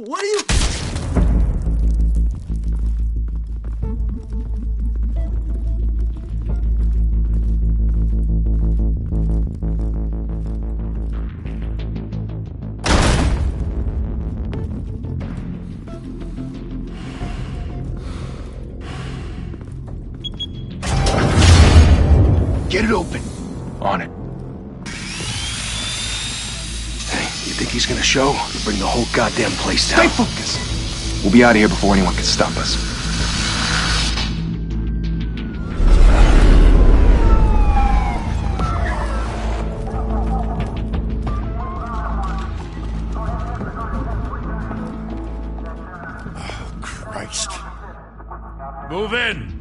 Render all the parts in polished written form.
What are you... Get it open. On it. Hey, you think he's gonna show? Bring the whole goddamn place down. Stay focused. We'll be out of here before anyone can stop us. Oh, Christ. Move in!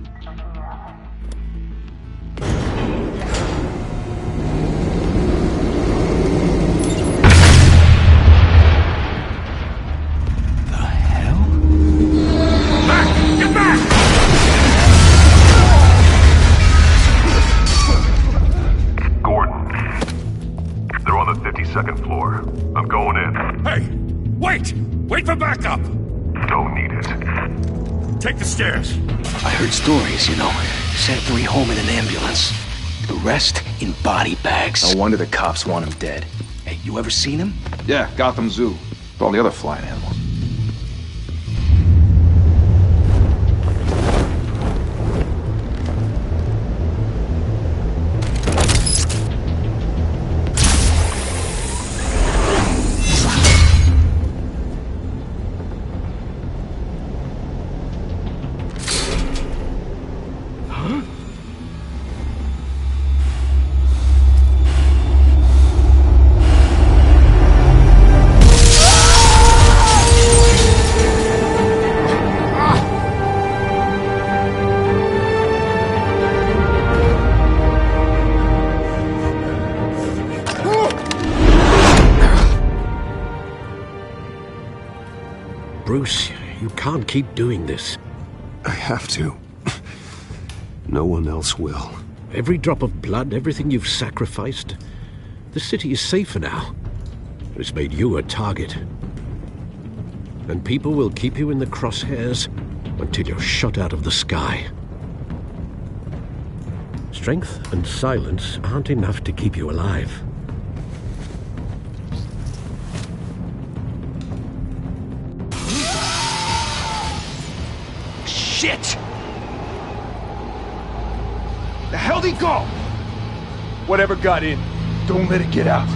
Second floor. I'm going in. Hey! Wait! Wait for backup! Don't need it. Take the stairs. I heard stories, you know. Sent 3 home in an ambulance. The rest in body bags. No wonder the cops want him dead. Hey, you ever seen him? Yeah, Gotham Zoo. With all the other flying animals. Bruce, you can't keep doing this. I have to. No one else will. Every drop of blood, everything you've sacrificed. The city is safer now. It's made you a target. And people will keep you in the crosshairs until you're shot out of the sky. Strength and silence aren't enough to keep you alive. Shit! The hell'd he go? Whatever got in, don't let it get out.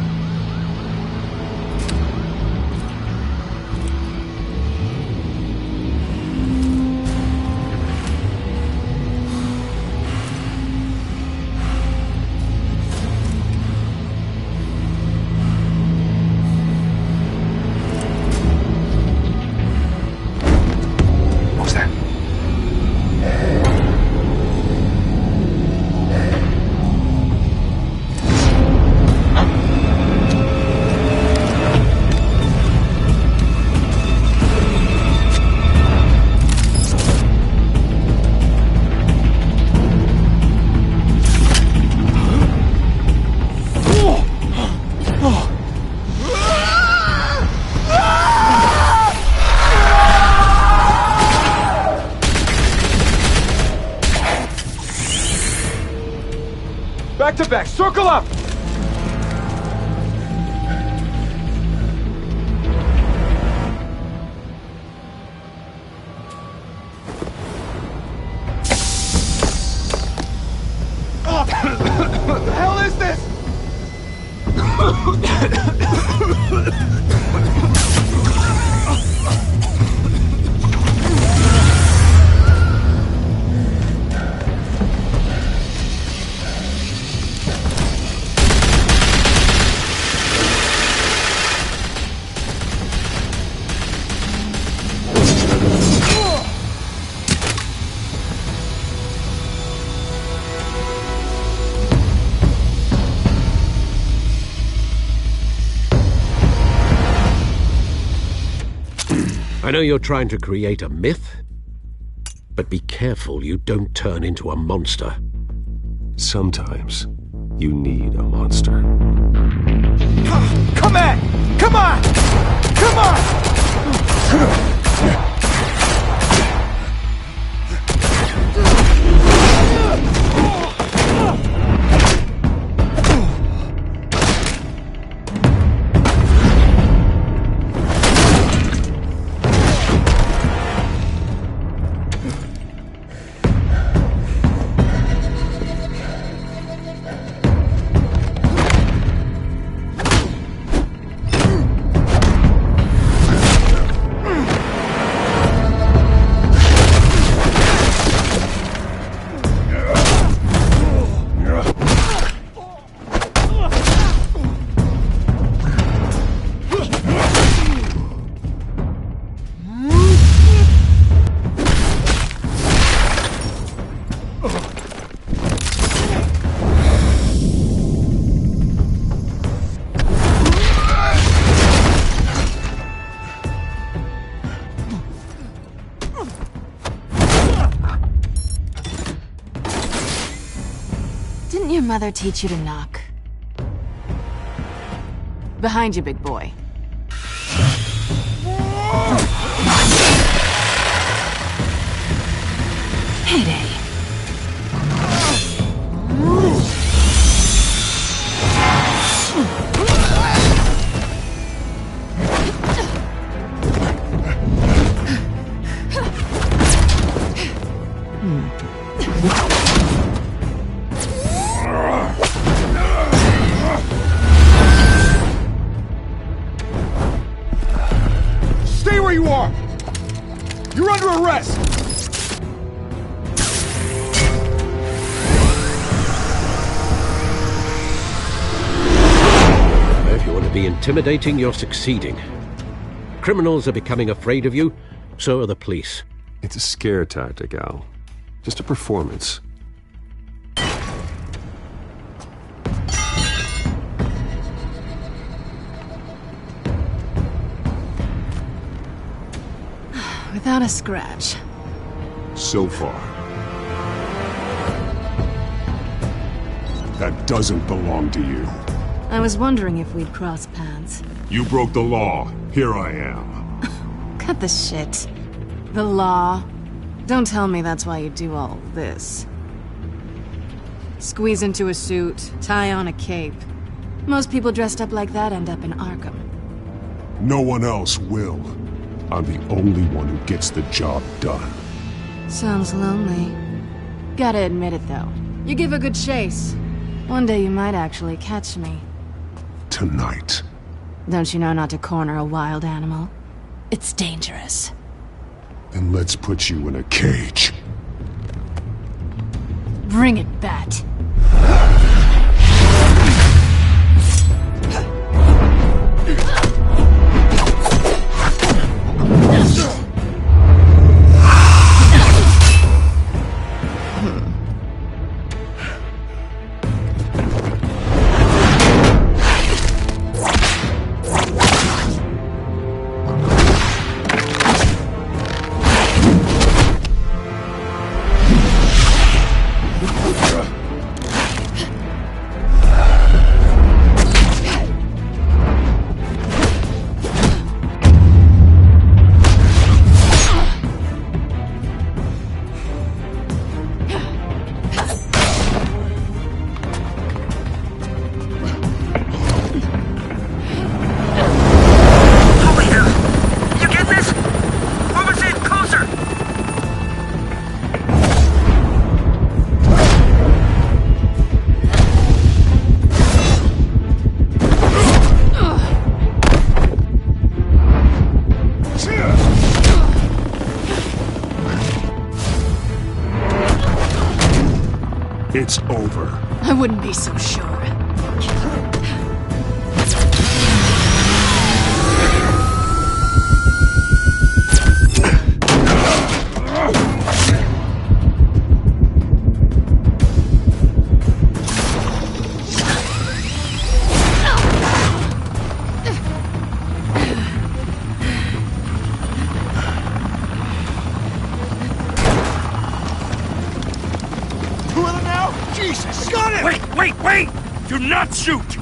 Back to back, circle up! What the hell is this? I know you're trying to create a myth, but be careful you don't turn into a monster. Sometimes you need a monster. Come on! Come on! Come on! Didn't your mother teach you to knock? Behind you, big boy. Heyday. Stay where you are! You're under arrest! If you want to be intimidating, you're succeeding. Criminals are becoming afraid of you, so are the police. It's a scare tactic, Al. Just a performance. Without a scratch. So far. That doesn't belong to you. I was wondering if we'd cross paths. You broke the law. Here I am. Cut the shit. The law. Don't tell me that's why you do all this. Squeeze into a suit, tie on a cape. Most people dressed up like that end up in Arkham. No one else will. I'm the only one who gets the job done. Sounds lonely. Gotta admit it, though. You give a good chase. One day you might actually catch me. Tonight. Don't you know not to corner a wild animal? It's dangerous. Then let's put you in a cage. Bring it, Bat. It's over. I wouldn't be so sure. Jesus, got it! Wait! Do not shoot!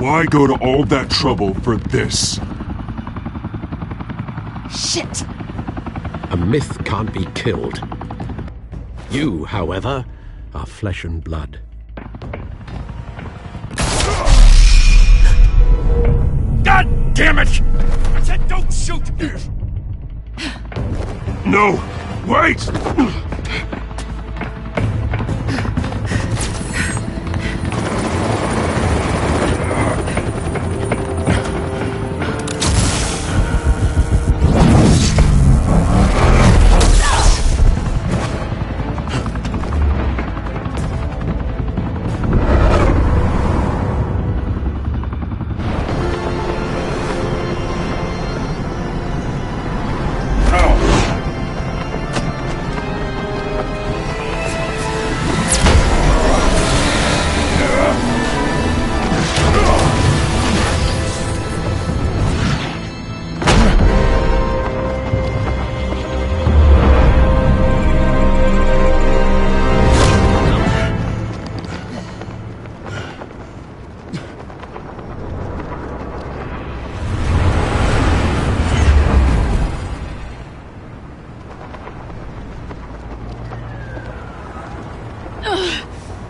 Why go to all that trouble for this? Shit! A myth can't be killed. You, however, are flesh and blood. God damn it! I said don't shoot! No! Wait!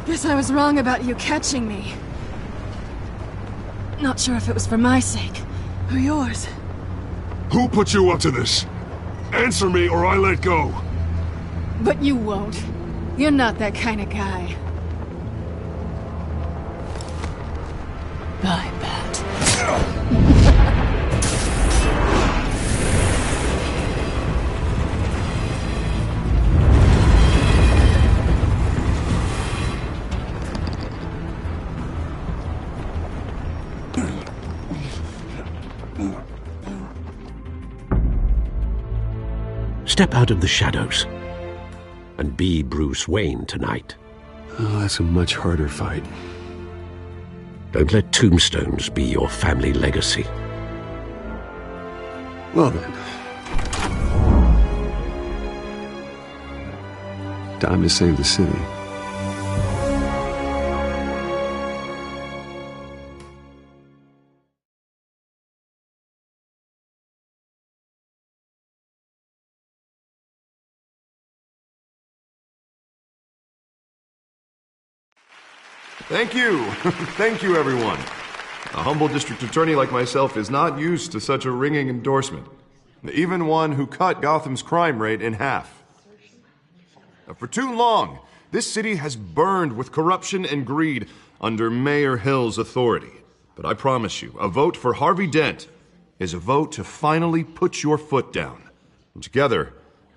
Guess I was wrong about you catching me. Not sure if it was for my sake, or yours. Who put you up to this? Answer me or I let go. But you won't. You're not that kind of guy. Bye, Bat. Step out of the shadows and be Bruce Wayne tonight. Oh, that's a much harder fight. Don't let tombstones be your family legacy. Well then. Time to save the city. Thank you. Thank you, everyone. A humble district attorney like myself is not used to such a ringing endorsement. Even one who cut Gotham's crime rate in half. For too long, this city has burned with corruption and greed under Mayor Hill's authority. But I promise you, a vote for Harvey Dent is a vote to finally put your foot down. And together,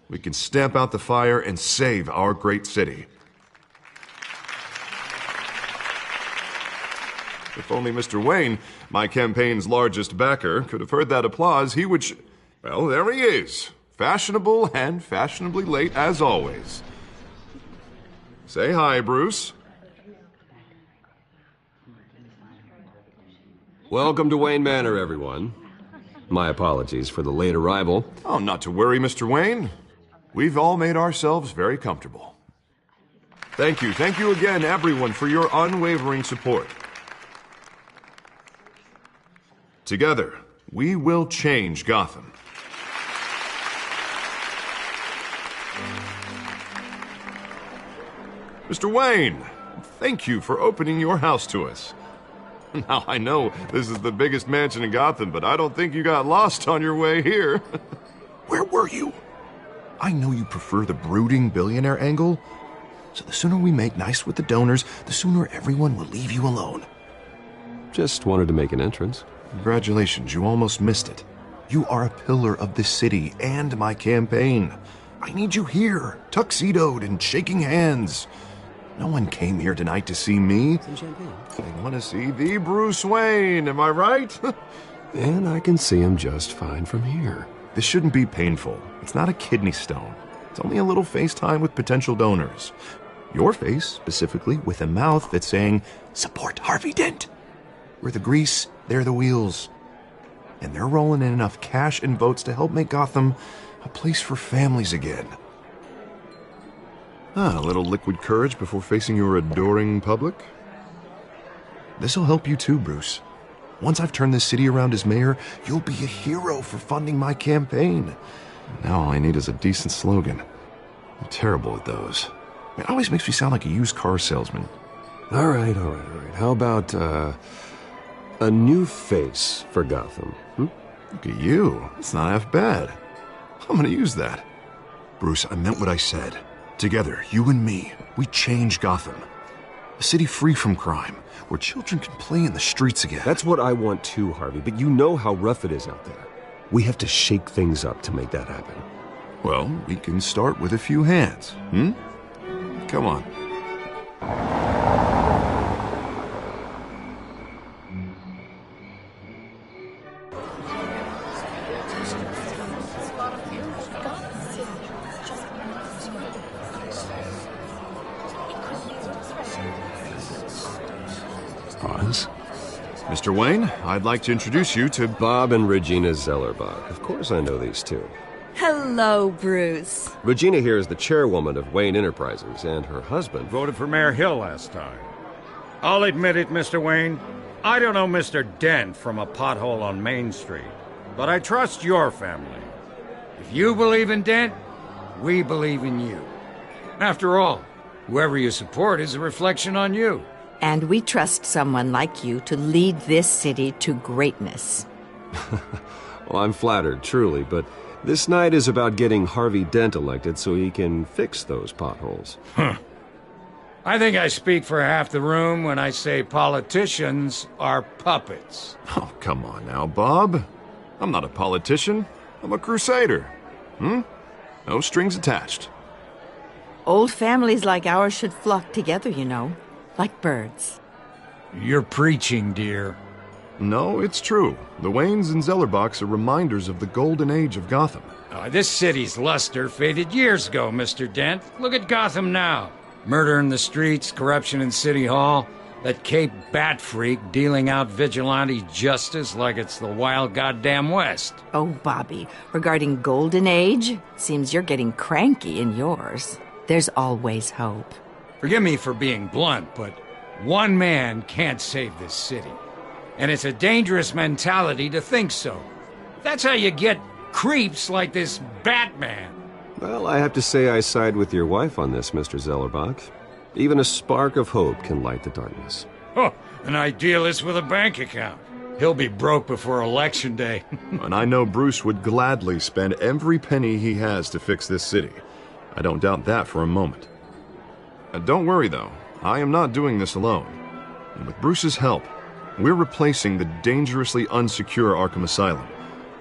we can stamp out the fire and save our great city. If only Mr. Wayne, my campaign's largest backer, could have heard that applause, he would well, there he is. Fashionable and fashionably late as always. Say hi, Bruce. Welcome to Wayne Manor, everyone. My apologies for the late arrival. Oh, not to worry, Mr. Wayne. We've all made ourselves very comfortable. Thank you again, everyone, for your unwavering support. Together, we will change Gotham. Mr. Wayne, thank you for opening your house to us. Now, I know this is the biggest mansion in Gotham, but I don't think you got lost on your way here. Where were you? I know you prefer the brooding billionaire angle, so the sooner we make nice with the donors, the sooner everyone will leave you alone. Just wanted to make an entrance. Congratulations, you almost missed it. You are a pillar of this city and my campaign. I need you here, tuxedoed and shaking hands. No one came here tonight to see me. Some champagne. They want to see the Bruce Wayne, am I right? And I can see him just fine from here. This shouldn't be painful. It's not a kidney stone. It's only a little FaceTime with potential donors. Your face, specifically, with a mouth that's saying, support Harvey Dent. We're the grease, they're the wheels. And they're rolling in enough cash and votes to help make Gotham a place for families again. A little liquid courage before facing your adoring public. This'll help you too, Bruce. Once I've turned this city around as mayor, you'll be a hero for funding my campaign. Now all I need is a decent slogan. I'm terrible at those. It always makes me sound like a used car salesman. All right. How about, a new face for Gotham? Look at you. It's not half bad. I'm gonna use that. Bruce, I meant what I said. Together, you and me, we change Gotham. A city free from crime, where children can play in the streets again. That's what I want too, Harvey, but you know how rough it is out there. We have to shake things up to make that happen. Well, we can start with a few hands, Come on. Oz? Mr. Wayne, I'd like to introduce you to Bob and Regina Zellerbach. Of course I know these two. Hello, Bruce. Regina here is the chairwoman of Wayne Enterprises, and her husband Voted for Mayor Hill last time. I'll admit it, Mr. Wayne. I don't know Mr. Dent from a pothole on Main Street, but I trust your family. If you believe in Dent, we believe in you. After all, whoever you support is a reflection on you. And we trust someone like you to lead this city to greatness. Well, I'm flattered, truly, but this night is about getting Harvey Dent elected so he can fix those potholes. I think I speak for half the room when I say politicians are puppets. Oh, come on now, Bob. I'm not a politician. I'm a crusader. No strings attached. Old families like ours should flock together, you know, like birds. You're preaching, dear. No, it's true. The Waynes and Zellerbachs are reminders of the golden age of Gotham. This city's luster faded years ago, Mr. Dent. Look at Gotham now. Murder in the streets, corruption in City Hall, that Cape Bat freak dealing out vigilante justice like it's the wild goddamn West. Oh, Bobby, regarding Golden Age, seems you're getting cranky in yours. There's always hope. Forgive me for being blunt, but one man can't save this city. And it's a dangerous mentality to think so. That's how you get creeps like this Batman. Well, I have to say I side with your wife on this, Mr. Zellerbach. Even a spark of hope can light the darkness. Oh, an idealist with a bank account. He'll be broke before Election Day. And I know Bruce would gladly spend every penny he has to fix this city. I don't doubt that for a moment. Don't worry, though. I am not doing this alone. And with Bruce's help, we're replacing the dangerously unsecure Arkham Asylum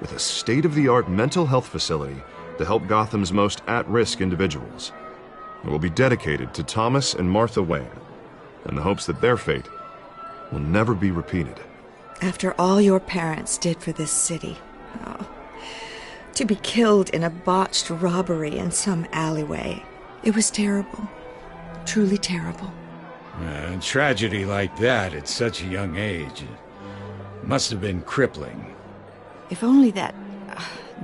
with a state-of-the-art mental health facility to help Gotham's most at-risk individuals. It will be dedicated to Thomas and Martha Wayne, in the hopes that their fate will never be repeated. After all your parents did for this city, to be killed in a botched robbery in some alleyway, it was terrible. Truly terrible. A tragedy like that at such a young age must have been crippling. If only that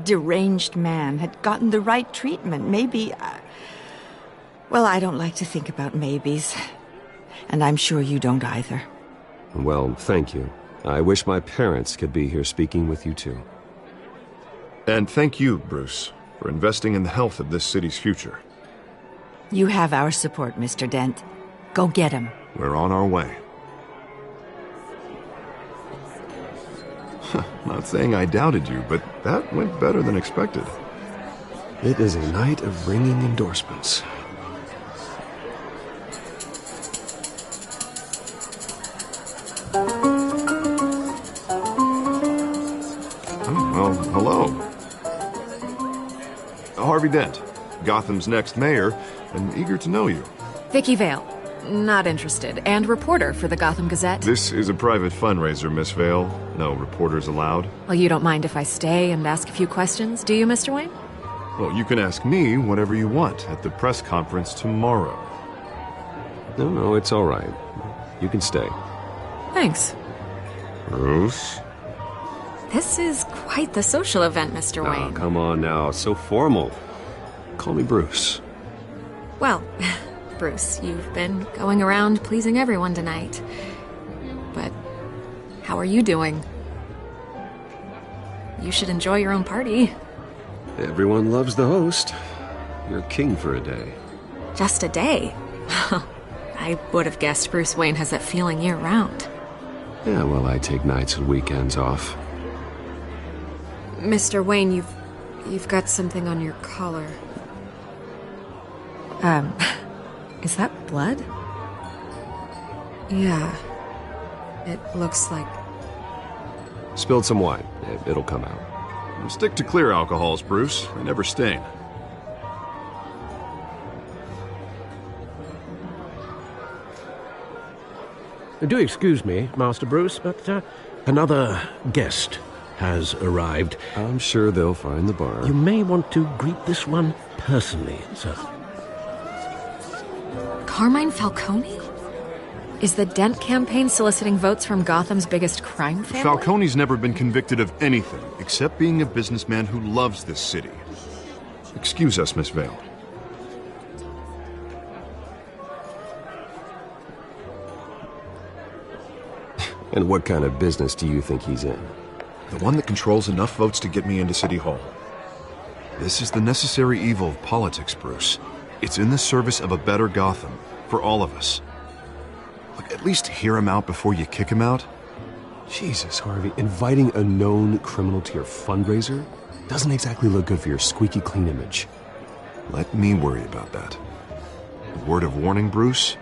deranged man had gotten the right treatment, maybe... Well, I don't like to think about maybes. And I'm sure you don't either. Well, thank you. I wish my parents could be here speaking with you too. And thank you, Bruce, for investing in the health of this city's future. You have our support, Mr. Dent. Go get him. We're on our way. Not saying I doubted you, but that went better than expected. It is a night of ringing endorsements. Well, hello. Harvey Dent, Gotham's next mayor, and eager to know you. Vicky Vale. Not interested. And reporter for the Gotham Gazette. This is a private fundraiser, Miss Vale. No reporters allowed. Well, you don't mind if I stay and ask a few questions, do you, Mr. Wayne? Well, you can ask me whatever you want at the press conference tomorrow. No, it's all right. You can stay. Thanks. Bruce? This is quite the social event, Mr. Wayne. Oh, come on now. So formal. Call me Bruce. Well, Bruce, you've been going around pleasing everyone tonight. But How are you doing? You should enjoy your own party. Everyone loves the host. You're king for a day. Just a day? I would have guessed Bruce Wayne has that feeling year-round. Yeah, well, I take nights and weekends off. Mr. Wayne, you've got something on your collar. Is that blood? Yeah. It looks like... Spilled some wine. It'll come out. Stick to clear alcohols, Bruce. They never stain. Do excuse me, Master Bruce, but another guest has arrived. I'm sure they'll find the bar. You may want to greet this one personally, sir. Carmine Falcone? Is the Dent campaign soliciting votes from Gotham's biggest crime family? Falcone's never been convicted of anything except being a businessman who loves this city. Excuse us, Miss Vale. And what kind of business do you think he's in? The one that controls enough votes to get me into City Hall. This is the necessary evil of politics, Bruce. It's in the service of a better Gotham, for all of us. Look, at least hear him out before you kick him out. Jesus, Harvey, inviting a known criminal to your fundraiser doesn't exactly look good for your squeaky clean image. Let me worry about that. A word of warning, Bruce?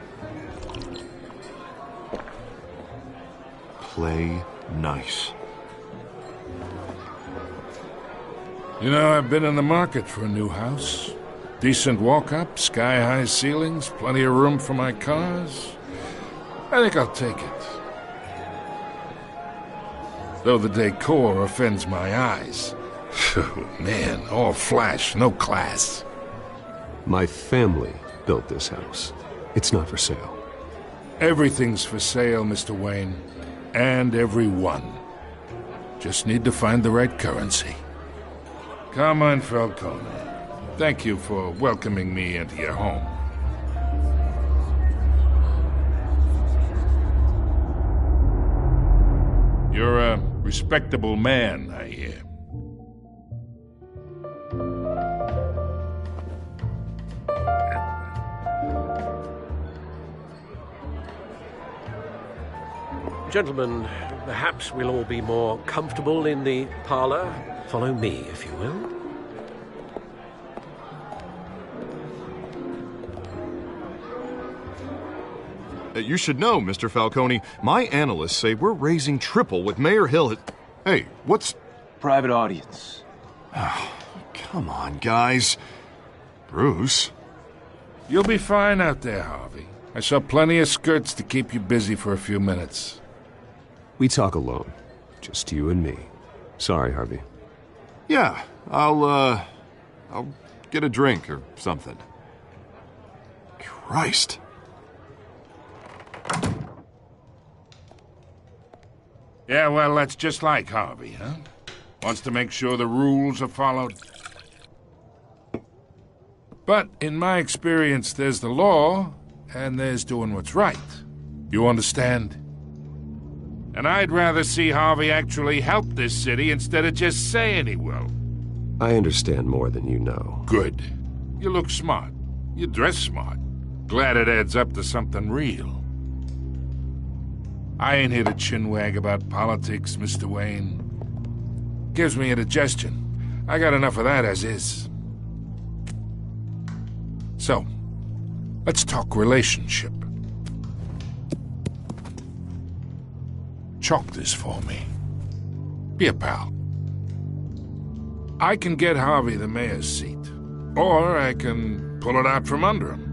Play nice. You know, I've been in the market for a new house. Decent walk-up, sky-high ceilings, plenty of room for my cars. I think I'll take it. Though the decor offends my eyes. Oh, man, all flash, no class. My family built this house. It's not for sale. Everything's for sale, Mr. Wayne. And everyone. Just need to find the right currency. Carmine Falcone, thank you for welcoming me into your home. You're a respectable man, I hear. Gentlemen, perhaps we'll all be more comfortable in the parlor. Follow me, if you will. You should know, Mr. Falcone, my analysts say we're raising triple with Mayor Hill. Hey, what's... Private audience. Oh, come on, guys. Bruce? You'll be fine out there, Harvey. I saw plenty of skirts to keep you busy for a few minutes. We talk alone. Just you and me. Sorry, Harvey. Yeah, I'll get a drink or something. Christ. Yeah, well, that's just like Harvey, huh? Wants to make sure the rules are followed. But in my experience, there's the law, and there's doing what's right. You understand? And I'd rather see Harvey actually help this city instead of just saying he will. I understand more than you know. Good. You look smart. You dress smart. Glad it adds up to something real. I ain't here to chinwag about politics, Mr. Wayne. Gives me indigestion. I got enough of that as is. So, let's talk relationship. Chalk this for me. Be a pal. I can get Harvey the mayor's seat, or I can pull it out from under him.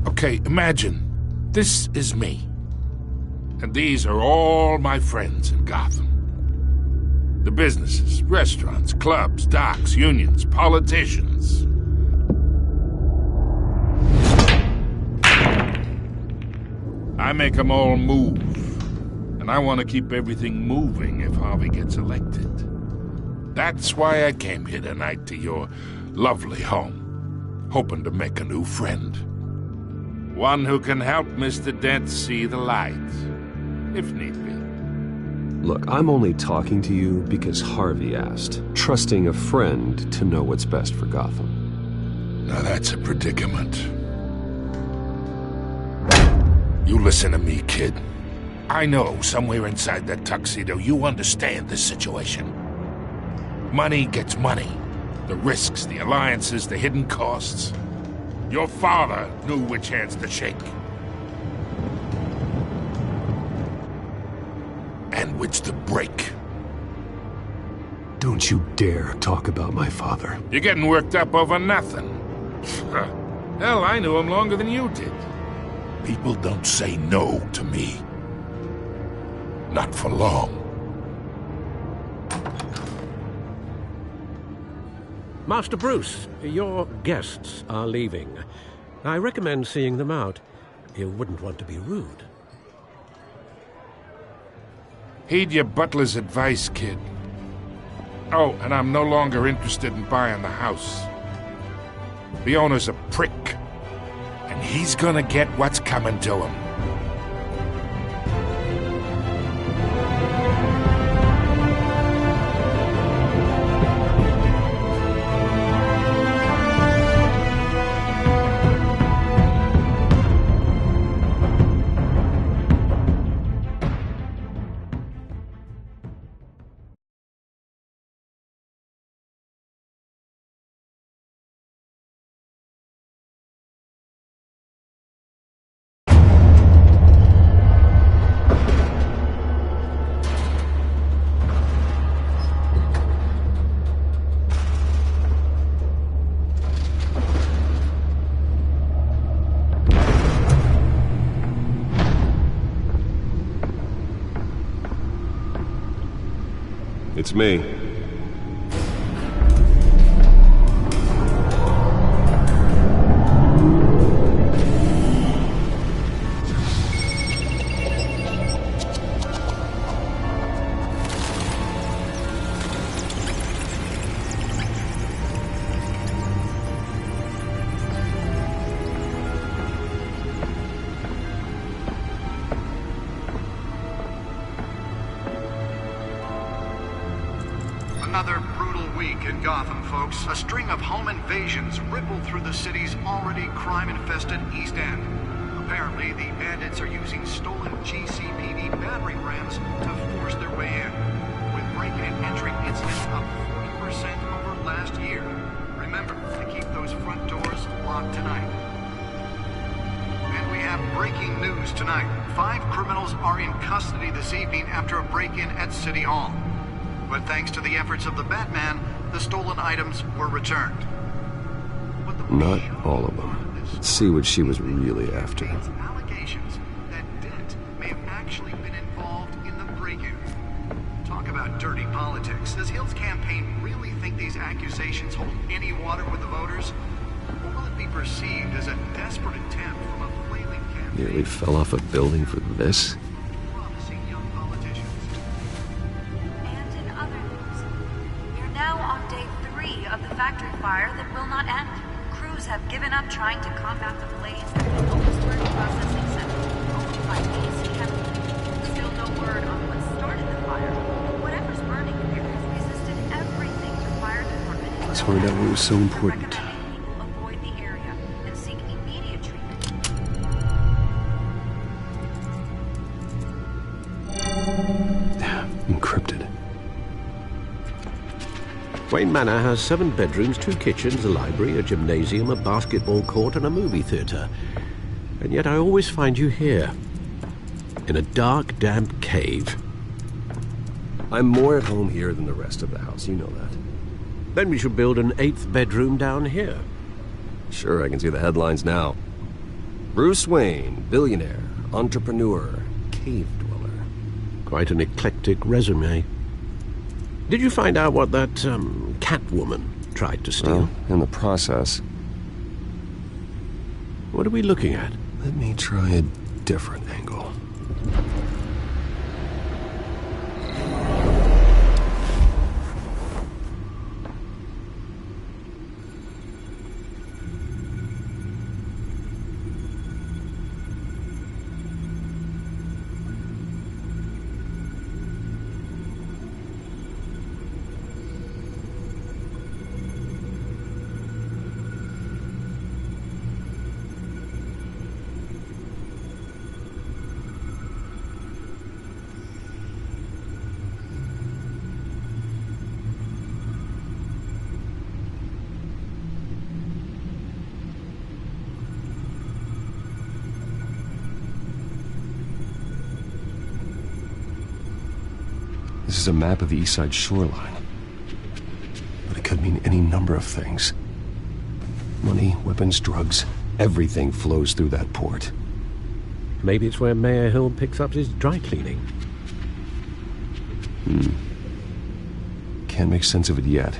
Okay, imagine this is me, and these are all my friends in Gotham. The businesses, restaurants, clubs, docks, unions, politicians. I make them all move. And I want to keep everything moving if Harvey gets elected. That's why I came here tonight to your lovely home, hoping to make a new friend. One who can help Mr. Dent see the light, if need be. Look, I'm only talking to you because Harvey asked, trusting a friend to know what's best for Gotham. Now that's a predicament. You listen to me, kid. I know somewhere inside that tuxedo you understand this situation. Money gets money. The risks, the alliances, the hidden costs. Your father knew which hands to shake. And which to break. Don't you dare talk about my father. You're getting worked up over nothing. Hell, I knew him longer than you did. People don't say no to me. Not for long. Master Bruce, your guests are leaving. I recommend seeing them out. You wouldn't want to be rude. Heed your butler's advice, kid. Oh, and I'm no longer interested in buying the house. The owner's a prick, and he's gonna get what's coming to him. It's me. Another brutal week in Gotham, folks. A string of home invasions rippled through the city's already crime-infested East End. Apparently, the bandits are using stolen GCPD battering rams to force their way in, with break-in and entry incidents up 40% over last year. Remember to keep those front doors locked tonight. And we have breaking news tonight. 5 criminals are in custody this evening after a break-in at City Hall. But thanks to the efforts of the Batman, the stolen items were returned. Not all of them. Let's see what she was really after. Allegations that Dent may have actually been involved in the break-in. Talk about dirty politics. Does Hill's campaign really think these accusations hold any water with the voters? Or will it be perceived as a desperate attempt from a flailing campaign? Nearly fell off a building for this? Now on day 3 of the factory fire that will not end. Crews have given up trying to combat the blaze at the Otisburg processing center, owned by AC Chemical. Still no word on what started the fire. Whatever's burning here has resisted everything the fire department has Let's find out what was so important. people avoid the area and seek immediate treatment. Encrypted. Wayne Manor has 7 bedrooms, 2 kitchens, a library, a gymnasium, a basketball court, and a movie theater. And yet I always find you here, in a dark, damp cave. I'm more at home here than the rest of the house, you know that. Then we should build an 8th bedroom down here. Sure, I can see the headlines now. Bruce Wayne, billionaire, entrepreneur, cave dweller. Quite an eclectic resume. Did you find out what that, Catwoman tried to steal? Well, in the process. What are we looking at? Let me try a different angle. This is a map of the east side shoreline. But it could mean any number of things. Money, weapons, drugs, everything flows through that port. Maybe it's where Mayor Hill picks up his dry cleaning. Can't make sense of it yet.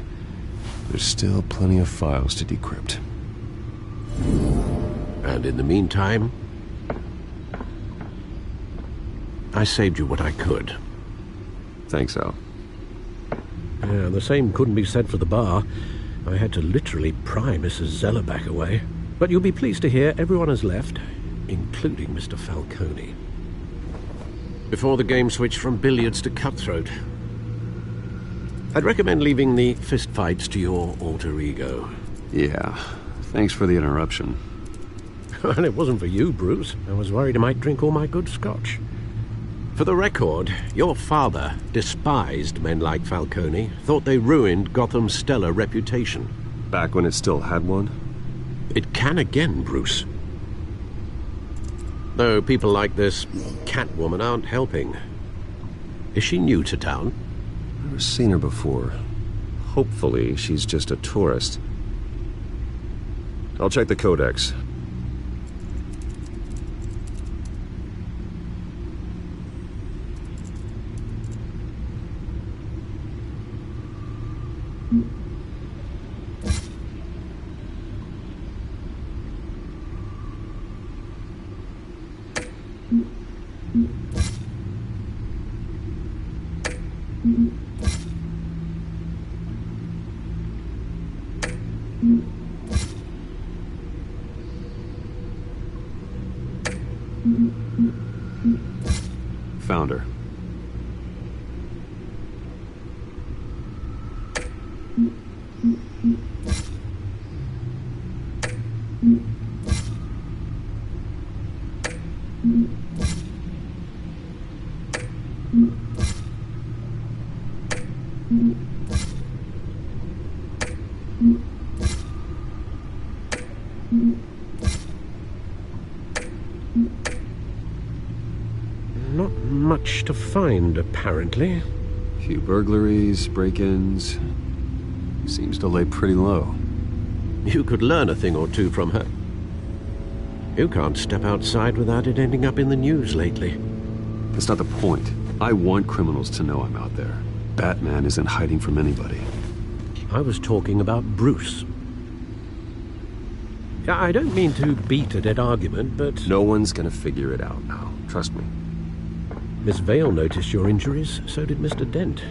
There's still plenty of files to decrypt. And in the meantime, I saved you what I could. Thanks, Al. Yeah, the same couldn't be said for the bar. I had to literally pry Mrs. Zellerback away. But you'll be pleased to hear everyone has left, including Mr. Falcone. Before the game switched from billiards to cutthroat. I'd recommend leaving the fistfights to your alter ego. Yeah, thanks for the interruption. Well, it wasn't for you, Bruce. I was worried I might drink all my good scotch. For the record, your father despised men like Falcone, thought they ruined Gotham's stellar reputation. Back when it still had one? It can again, Bruce. Though people like this Catwoman aren't helping. Is she new to town? Never seen her before. Hopefully, she's just a tourist. I'll check the codex. Found her. Not much to find, apparently. Few burglaries, break-ins. Seems to lay pretty low. You could learn a thing or two from her. You can't step outside without it ending up in the news lately. That's not the point. I want criminals to know I'm out there. Batman isn't hiding from anybody. I was talking about Bruce. I don't mean to beat a dead argument, but... No one's gonna figure it out now. Trust me. Miss Vale noticed your injuries, so did Mr. Dent.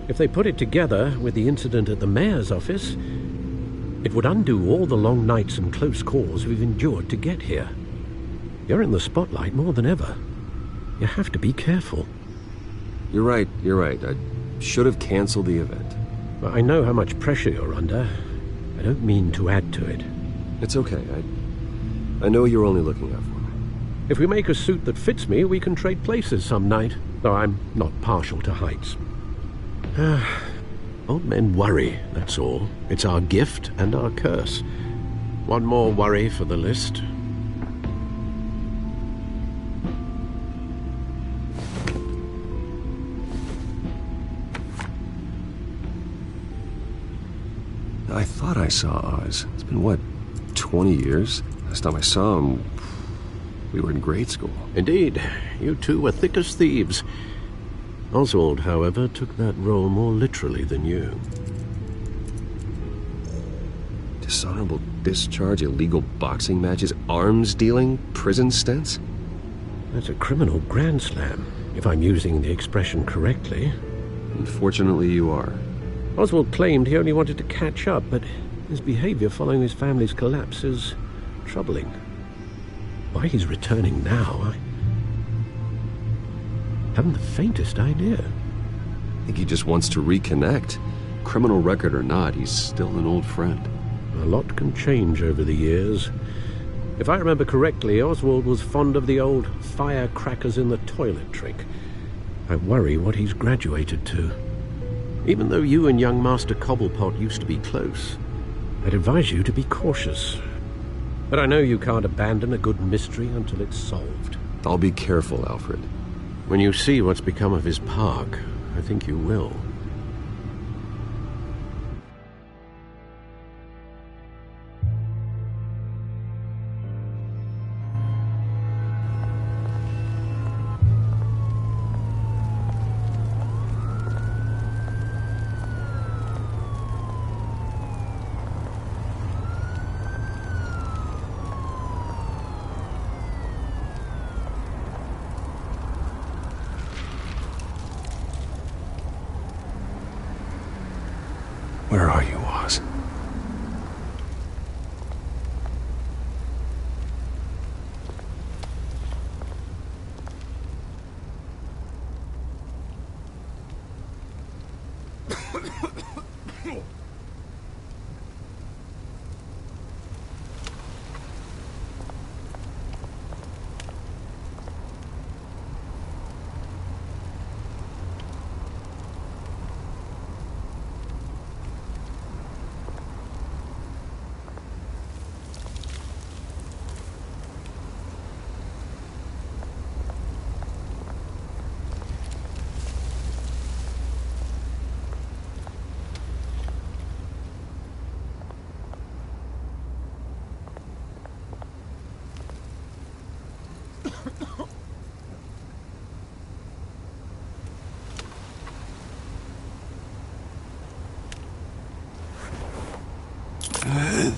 If they put it together with the incident at the mayor's office, it would undo all the long nights and close calls we've endured to get here. You're in the spotlight more than ever. You have to be careful. You're right. I should have canceled the event. I know how much pressure you're under. I don't mean to add to it. It's okay. I know you're only looking out for me. If we make a suit that fits me, we can trade places some night, though I'm not partial to heights. Old men worry, that's all. It's our gift and our curse. One more worry for the list. I thought I saw Oz. It's been, what, 20 years? Last time I saw him, we were in grade school. Indeed. You two were thick as thieves. Oswald, however, took that role more literally than you. Dishonorable discharge, illegal boxing matches, arms dealing, prison stints? That's a criminal grand slam, if I'm using the expression correctly. Unfortunately, you are. Oswald claimed he only wanted to catch up, but his behavior following his family's collapse is troubling. Why he's returning now, I haven't the faintest idea. I think he just wants to reconnect. Criminal record or not, he's still an old friend. A lot can change over the years. If I remember correctly, Oswald was fond of the old firecrackers in the toilet trick. I worry what he's graduated to. Even though you and young Master Cobblepot used to be close, I'd advise you to be cautious. But I know you can't abandon a good mystery until it's solved. I'll be careful, Alfred. When you see what's become of his park, I think you will. Where are you, Oz?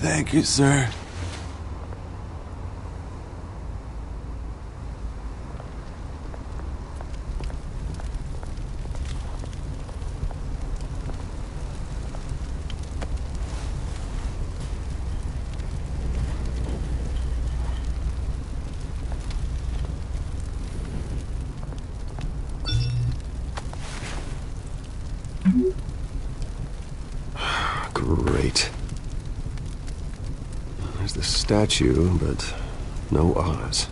Thank you, sir. Great. There's the statue, but no Oz.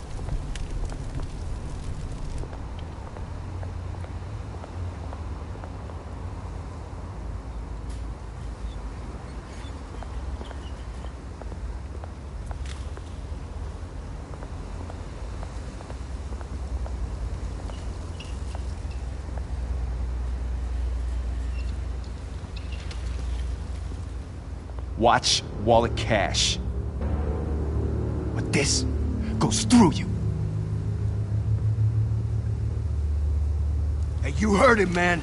Watch wallet cash. But this goes through you. Hey, you heard him, man.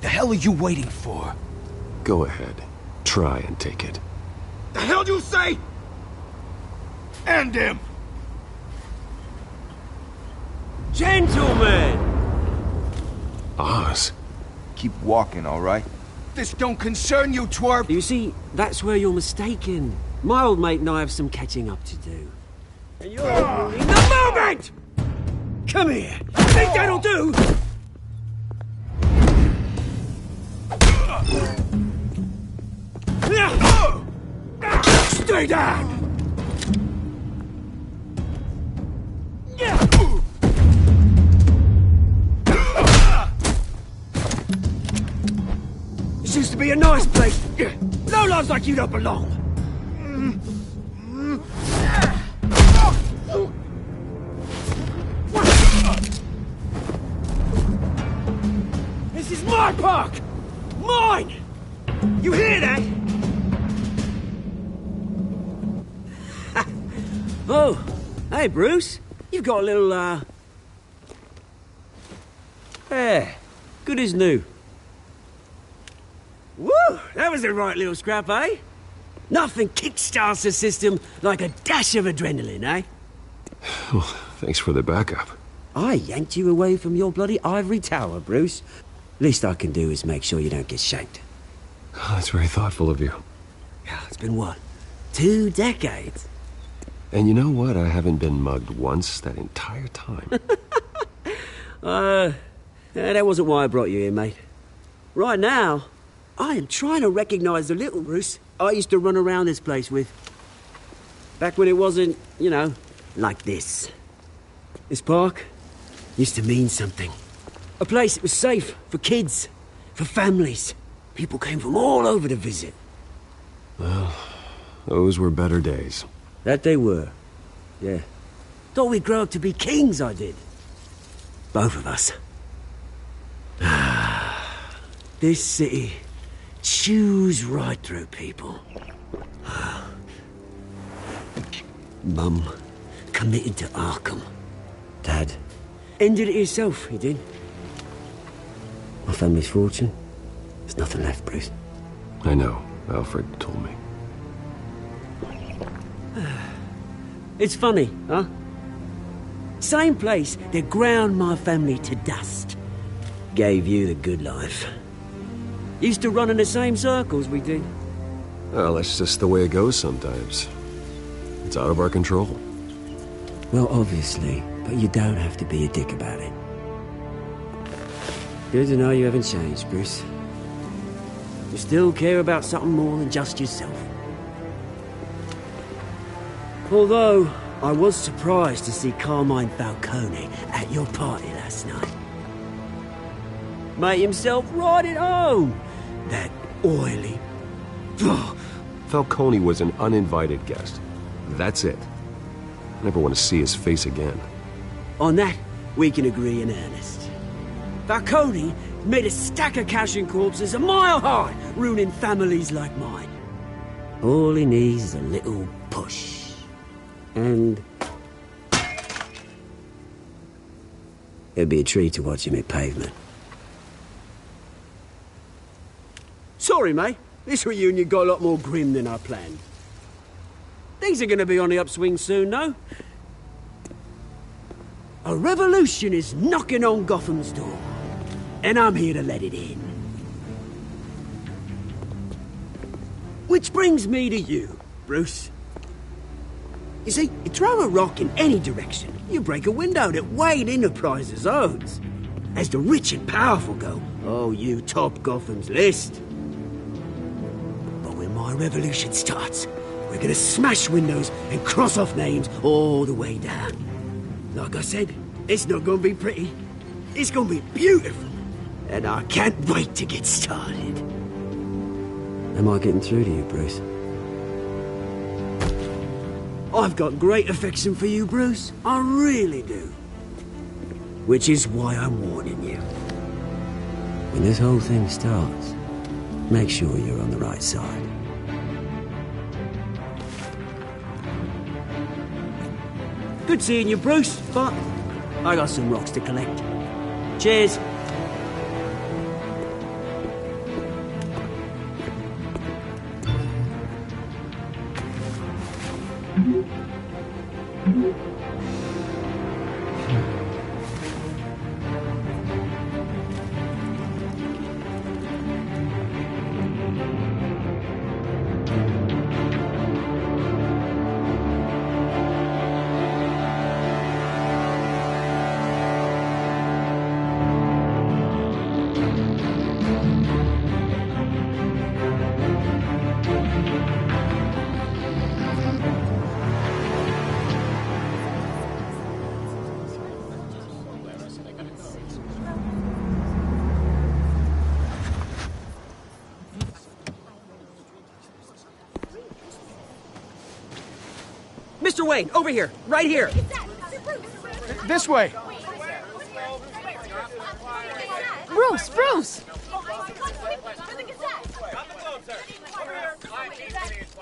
The hell are you waiting for? Go ahead. Try and take it. The hell do you say? End him! Gentlemen! Oz. Keep walking, all right? This don't concern you, twerp! You see, that's where you're mistaken. My old mate and I have some catching up to do. And you're in the moment! Come here! You think that'll do? Stay down! This used to be a nice place. No lives like you don't belong. This is my park! Mine! You hear that? Oh, hey, Bruce. You've got a little, hair. Good as new. Woo! That was a right little scrap, eh? Nothing kickstarts the system like a dash of adrenaline, eh? Well, thanks for the backup. I yanked you away from your bloody ivory tower, Bruce. Least I can do is make sure you don't get shanked. Oh, that's very thoughtful of you. Yeah, it's been what? 2 decades? And you know what? I haven't been mugged once that entire time. That wasn't why I brought you here, mate. Right now, I am trying to recognize the little Bruce I used to run around this place with. Back when it wasn't, you know, like this. This park used to mean something. A place that was safe for kids, for families. People came from all over to visit. Well, those were better days. That they were. Yeah. Thought we'd grow up to be kings, I did. Both of us. This city chews right through people. Mum committed to Arkham. Dad ended it himself, he did. My family's fortune. There's nothing left, Bruce. I know. Alfred told me. It's funny, huh? Same place that ground my family to dust. Gave you the good life. Used to run in the same circles we did. Well, that's just the way it goes sometimes. It's out of our control. Well, obviously, but you don't have to be a dick about it. Good to know you haven't changed, Bruce. You still care about something more than just yourself. Although, I was surprised to see Carmine Falcone at your party last night. Made himself right at home. That oily... Falcone was an uninvited guest. That's it. I never want to see his face again. On that, we can agree in earnest. Falcone made a stack of cash and corpses a mile high, ruining families like mine. All he needs is a little push. And... it'd be a treat to watch him hit pavement. Sorry, mate. This reunion got a lot more grim than I planned. Things are gonna be on the upswing soon, though. A revolution is knocking on Gotham's door. And I'm here to let it in. Which brings me to you, Bruce. You see, you throw a rock in any direction, you break a window that Wayne Enterprises owns. As the rich and powerful go, oh, you top Gotham's list. But when my revolution starts, we're gonna smash windows and cross off names all the way down. Like I said, it's not gonna be pretty. It's gonna be beautiful. And I can't wait to get started. Am I getting through to you, Bruce? I've got great affection for you, Bruce. I really do. Which is why I'm warning you. When this whole thing starts, make sure you're on the right side. Good seeing you, Bruce, but I got some rocks to collect. Cheers. Mr. Wayne, over here. Right here. This way. Bruce!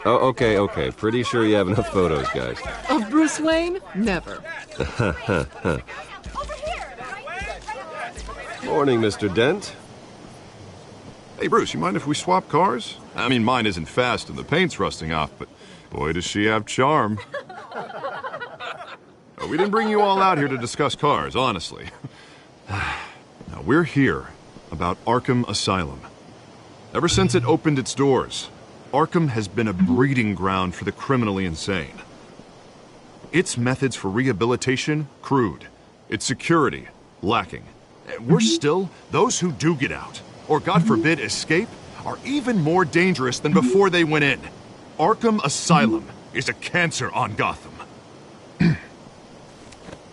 Oh, okay. Pretty sure you have enough photos, guys. Of Bruce Wayne? Never. Morning, Mr. Dent. Hey, Bruce, you mind if we swap cars? I mean, mine isn't fast and the paint's rusting off, but boy, does she have charm. We didn't bring you all out here to discuss cars, honestly. Now, we're here about Arkham Asylum. Ever since it opened its doors, Arkham has been a breeding ground for the criminally insane. Its methods for rehabilitation, crude. Its security, lacking. Worse still, those who do get out, or God forbid escape, are even more dangerous than before they went in. Arkham Asylum is a cancer on Gotham.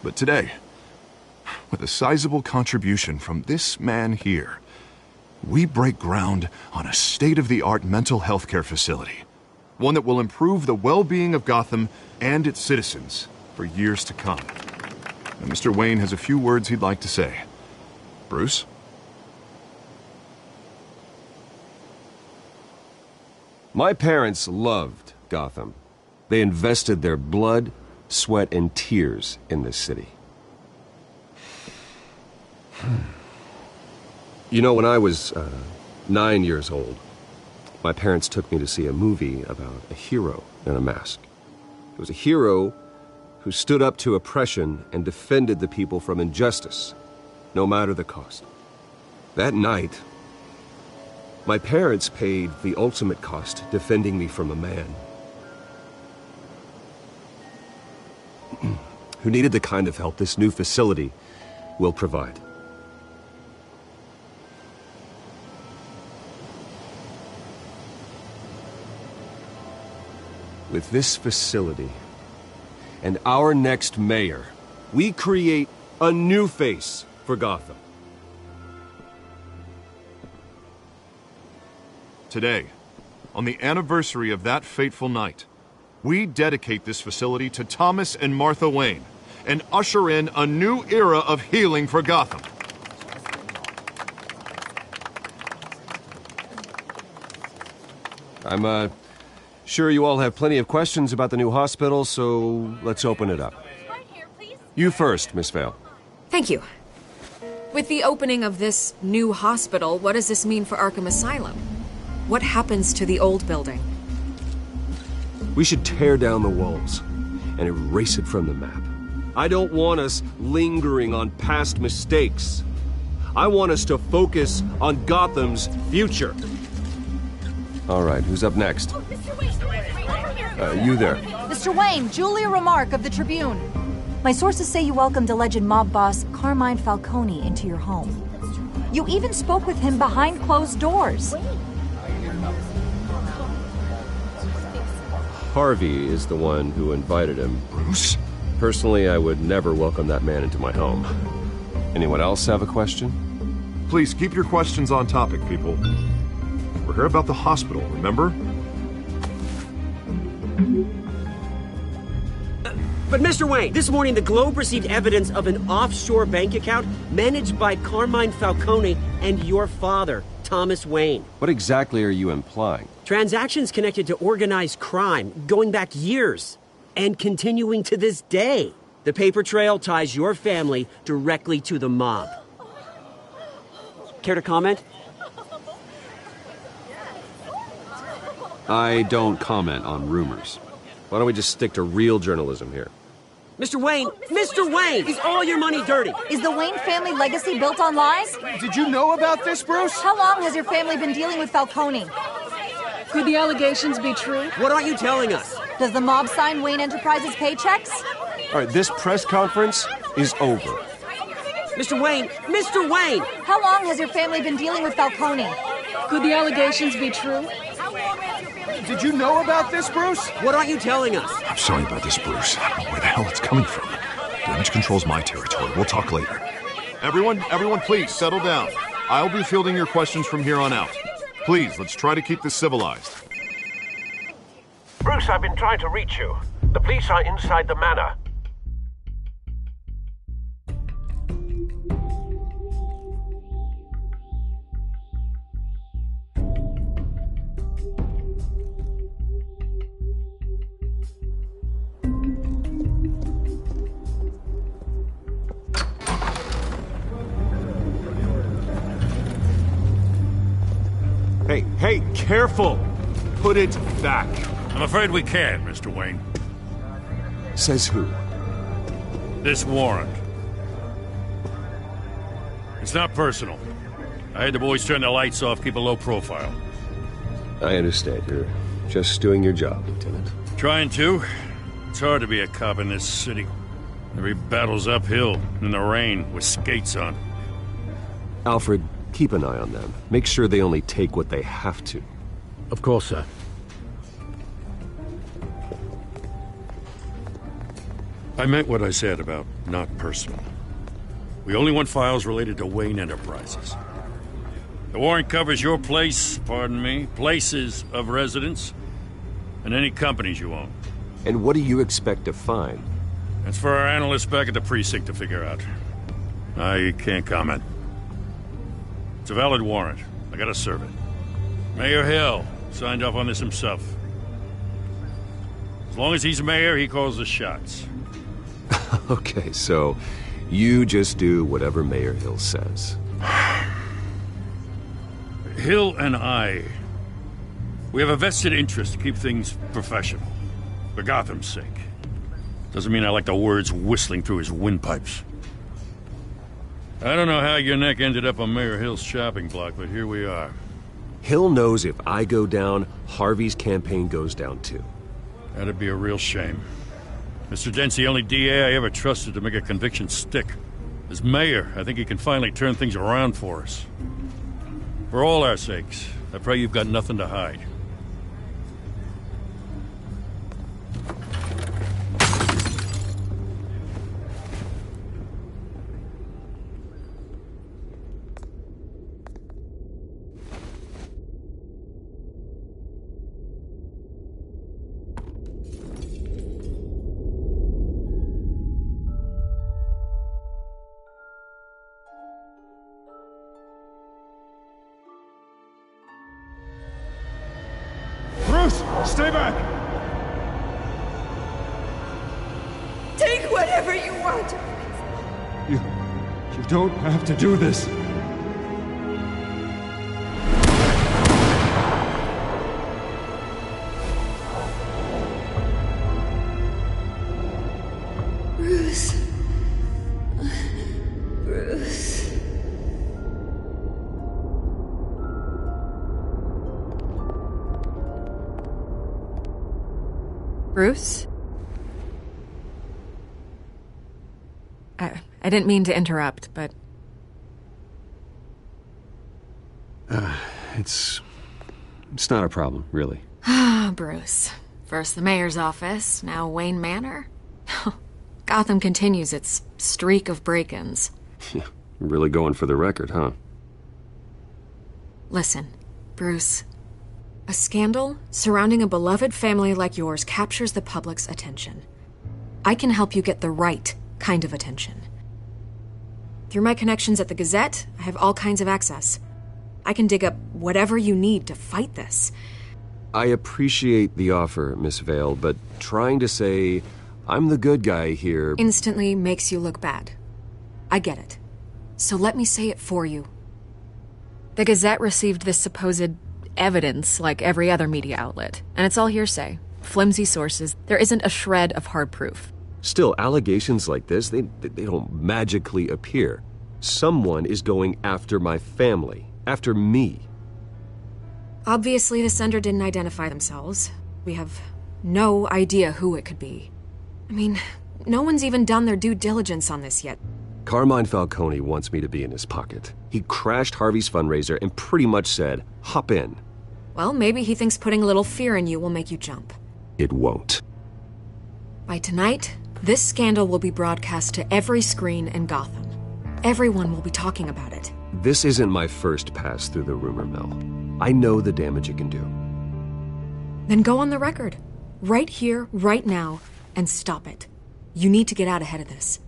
But today, with a sizable contribution from this man here, we break ground on a state-of-the-art mental health care facility. One that will improve the well-being of Gotham and its citizens for years to come. And Mr. Wayne has a few words he'd like to say. Bruce? My parents loved Gotham. They invested their blood, sweat, and tears in this city. You know, when I was 9 years old, my parents took me to see a movie about a hero in a mask. It was a hero who stood up to oppression and defended the people from injustice, no matter the cost. That night, my parents paid the ultimate cost defending me from a man who needed the kind of help this new facility will provide. With this facility and our next mayor, we create a new face for Gotham. Today, on the anniversary of that fateful night, we dedicate this facility to Thomas and Martha Wayne and usher in a new era of healing for Gotham. I'm sure you all have plenty of questions about the new hospital, so let's open it up. You first, Miss Vale. Thank you. With the opening of this new hospital, what does this mean for Arkham Asylum? What happens to the old building? We should tear down the walls and erase it from the map. I don't want us lingering on past mistakes. I want us to focus on Gotham's future. All right, who's up next? You there. Mr. Wayne, Julia Remark of the Tribune. My sources say you welcomed alleged mob boss Carmine Falcone into your home. You even spoke with him behind closed doors. Harvey is the one who invited him. Bruce? Personally, I would never welcome that man into my home. Anyone else have a question? Please keep your questions on topic, people. We're here about the hospital, remember? But Mr. Wayne, this morning the Globe received evidence of an offshore bank account managed by Carmine Falcone and your father, Thomas Wayne. What exactly are you implying? Transactions connected to organized crime going back years and continuing to this day. The paper trail ties your family directly to the mob. Care to comment? I don't comment on rumors. Why don't we just stick to real journalism here? Mr. Wayne! Mr. Wayne! Is all your money dirty? Is the Wayne family legacy built on lies? Did you know about this, Bruce? How long has your family been dealing with Falcone? Could the allegations be true? What aren't you telling us? Does the mob sign Wayne Enterprises paychecks? All right, this press conference is over. Mr. Wayne! Mr. Wayne! How long has your family been dealing with Falcone? Could the allegations be true? Did you know about this, Bruce? What aren't you telling us? I'm sorry about this, Bruce. I don't know where the hell it's coming from. Damage control's my territory. We'll talk later. Everyone, please, settle down. I'll be fielding your questions from here on out. Please, let's try to keep this civilized. Bruce, I've been trying to reach you. The police are inside the manor. Hey, careful! Put it back. I'm afraid we can't, Mr. Wayne. Says who? This warrant. It's not personal. I had the boys turn the lights off, keep a low profile. I understand. You're just doing your job, Lieutenant. Trying to. It's hard to be a cop in this city. Every battle's uphill, in the rain, with skates on. Alfred, keep an eye on them. Make sure they only take what they have to. Of course, sir. I meant what I said about not personal. We only want files related to Wayne Enterprises. The warrant covers your place, pardon me, places of residence, and any companies you own. And what do you expect to find? That's for our analysts back at the precinct to figure out. I can't comment. It's a valid warrant. I gotta serve it. Mayor Hill, Signed off on this himself. As long as he's mayor, he calls the shots. Okay, so you just do whatever Mayor Hill says. Hill and I, we have a vested interest to keep things professional. For Gotham's sake. Doesn't mean I like the words whistling through his windpipes. I don't know how your neck ended up on Mayor Hill's shopping block, but here we are. Hill knows if I go down, Harvey's campaign goes down too. That'd be a real shame. Mr. Dent's the only DA I ever trusted to make a conviction stick. As mayor, I think he can finally turn things around for us. For all our sakes, I pray you've got nothing to hide. Stay back! Take whatever you want. You don't have to do this. Bruce. Bruce. Bruce? I didn't mean to interrupt, but... It's not a problem, really. Ah, Bruce. First the mayor's office, now Wayne Manor. Gotham continues its streak of break-ins. Really going for the record, huh? Listen, Bruce. A scandal surrounding a beloved family like yours captures the public's attention. I can help you get the right kind of attention. Through my connections at the Gazette, I have all kinds of access. I can dig up whatever you need to fight this. I appreciate the offer, Miss Vale, but trying to say I'm the good guy here... instantly makes you look bad. I get it. So let me say it for you. The Gazette received this supposed evidence like every other media outlet, and it's all hearsay. Flimsy sources. There isn't a shred of hard proof. Still, allegations like this, they don't magically appear. Someone is going after my family, after me. Obviously, the sender didn't identify themselves. We have no idea who it could be. I mean, no one's even done their due diligence on this yet. Carmine Falcone wants me to be in his pocket. He crashed Harvey's fundraiser and pretty much said, hop in. Well, maybe he thinks putting a little fear in you will make you jump. It won't. By tonight, this scandal will be broadcast to every screen in Gotham. Everyone will be talking about it. This isn't my first pass through the rumor mill. I know the damage it can do. Then go on the record. Right here, right now, and stop it. You need to get out ahead of this.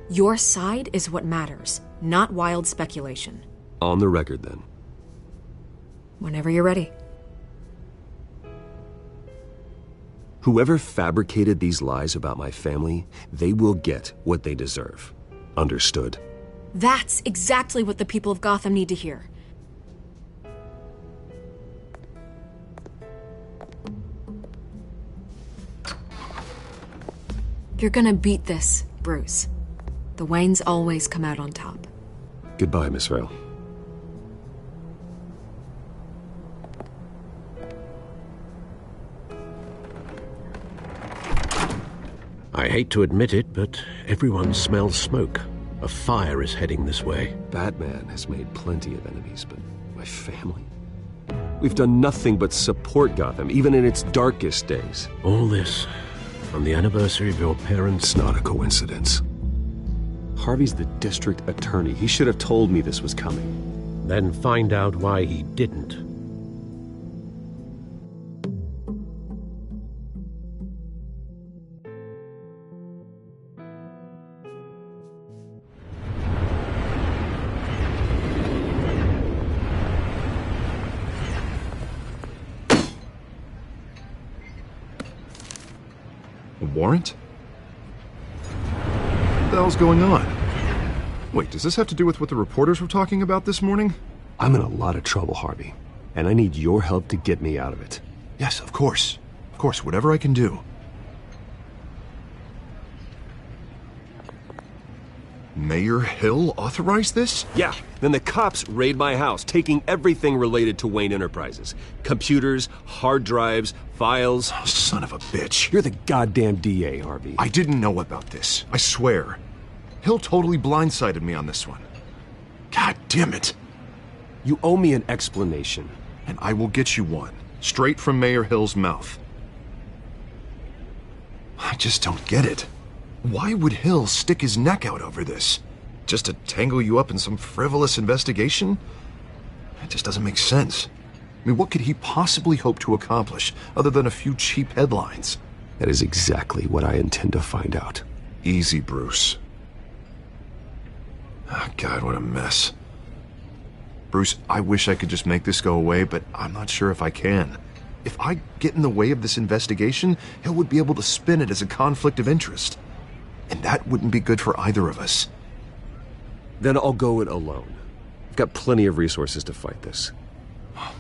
Your side is what matters, not wild speculation. On the record, then. Whenever you're ready. Whoever fabricated these lies about my family, they will get what they deserve. Understood? That's exactly what the people of Gotham need to hear. You're gonna beat this, Bruce. The Waynes always come out on top. Goodbye, Miss Vale. I hate to admit it, but everyone smells smoke. A fire is heading this way. Batman has made plenty of enemies, but my family? We've done nothing but support Gotham, even in its darkest days. All this on the anniversary of your parents'... It's not a coincidence. Harvey's the district attorney. He should have told me this was coming. Then find out why he didn't. A warrant? What the hell's going on? Wait, does this have to do with what the reporters were talking about this morning? I'm in a lot of trouble, Harvey, and I need your help to get me out of it. Yes, of course. Of course, whatever I can do. Mayor Hill authorized this? Yeah, then the cops raid my house, taking everything related to Wayne Enterprises. Computers, hard drives, files. Oh, son of a bitch. You're the goddamn DA, Harvey. I didn't know about this. I swear. Hill totally blindsided me on this one. God damn it. You owe me an explanation. And I will get you one. Straight from Mayor Hill's mouth. I just don't get it. Why would Hill stick his neck out over this? Just to tangle you up in some frivolous investigation? It just doesn't make sense. I mean, what could he possibly hope to accomplish other than a few cheap headlines? That is exactly what I intend to find out. Easy, Bruce. Oh, God, what a mess. Bruce, I wish I could just make this go away, but I'm not sure if I can. If I get in the way of this investigation, Hill would be able to spin it as a conflict of interest. And that wouldn't be good for either of us. Then I'll go it alone. I've got plenty of resources to fight this.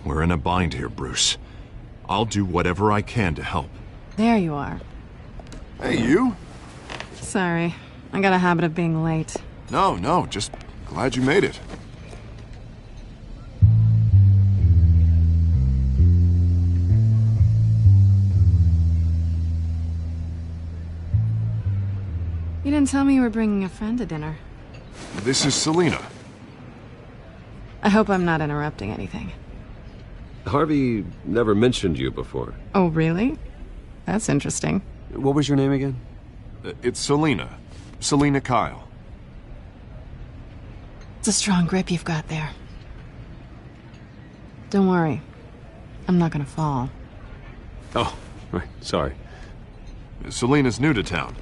We're in a bind here, Bruce. I'll do whatever I can to help. There you are. Hey, you? Sorry. I got a habit of being late. No, just glad you made it. You didn't tell me you were bringing a friend to dinner. This is Selina. I hope I'm not interrupting anything. Harvey never mentioned you before. Oh, really? That's interesting. What was your name again? It's Selina. Selina Kyle. It's a strong grip you've got there. Don't worry. I'm not gonna fall. Oh, right. Sorry. Selina's new to town.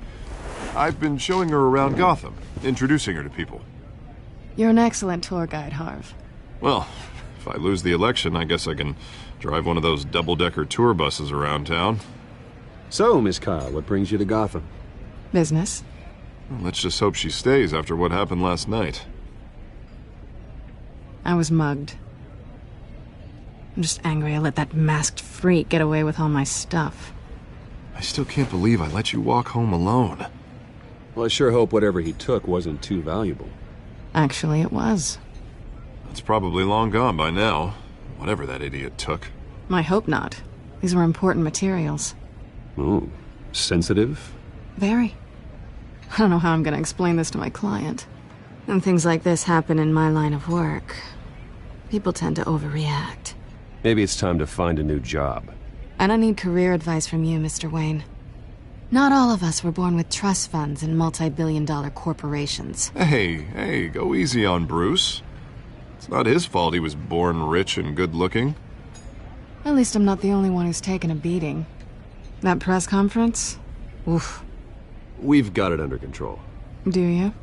I've been showing her around Gotham, introducing her to people. You're an excellent tour guide, Harv. Well, if I lose the election, I guess I can drive one of those double-decker tour buses around town. So, Miss Kyle, what brings you to Gotham? Business. Well, let's just hope she stays after what happened last night. I was mugged. I'm just angry I let that masked freak get away with all my stuff. I still can't believe I let you walk home alone. Well, I sure hope whatever he took wasn't too valuable. Actually, it was. It's probably long gone by now, whatever that idiot took. I hope not. These were important materials. Ooh, sensitive? Very. I don't know how I'm gonna explain this to my client. When things like this happen in my line of work, people tend to overreact. Maybe it's time to find a new job. And I need career advice from you, Mr. Wayne. Not all of us were born with trust funds and multi-billion-dollar corporations. Hey, go easy on Bruce. It's not his fault he was born rich and good-looking. At least I'm not the only one who's taken a beating. That press conference? Oof. We've got it under control. Do you?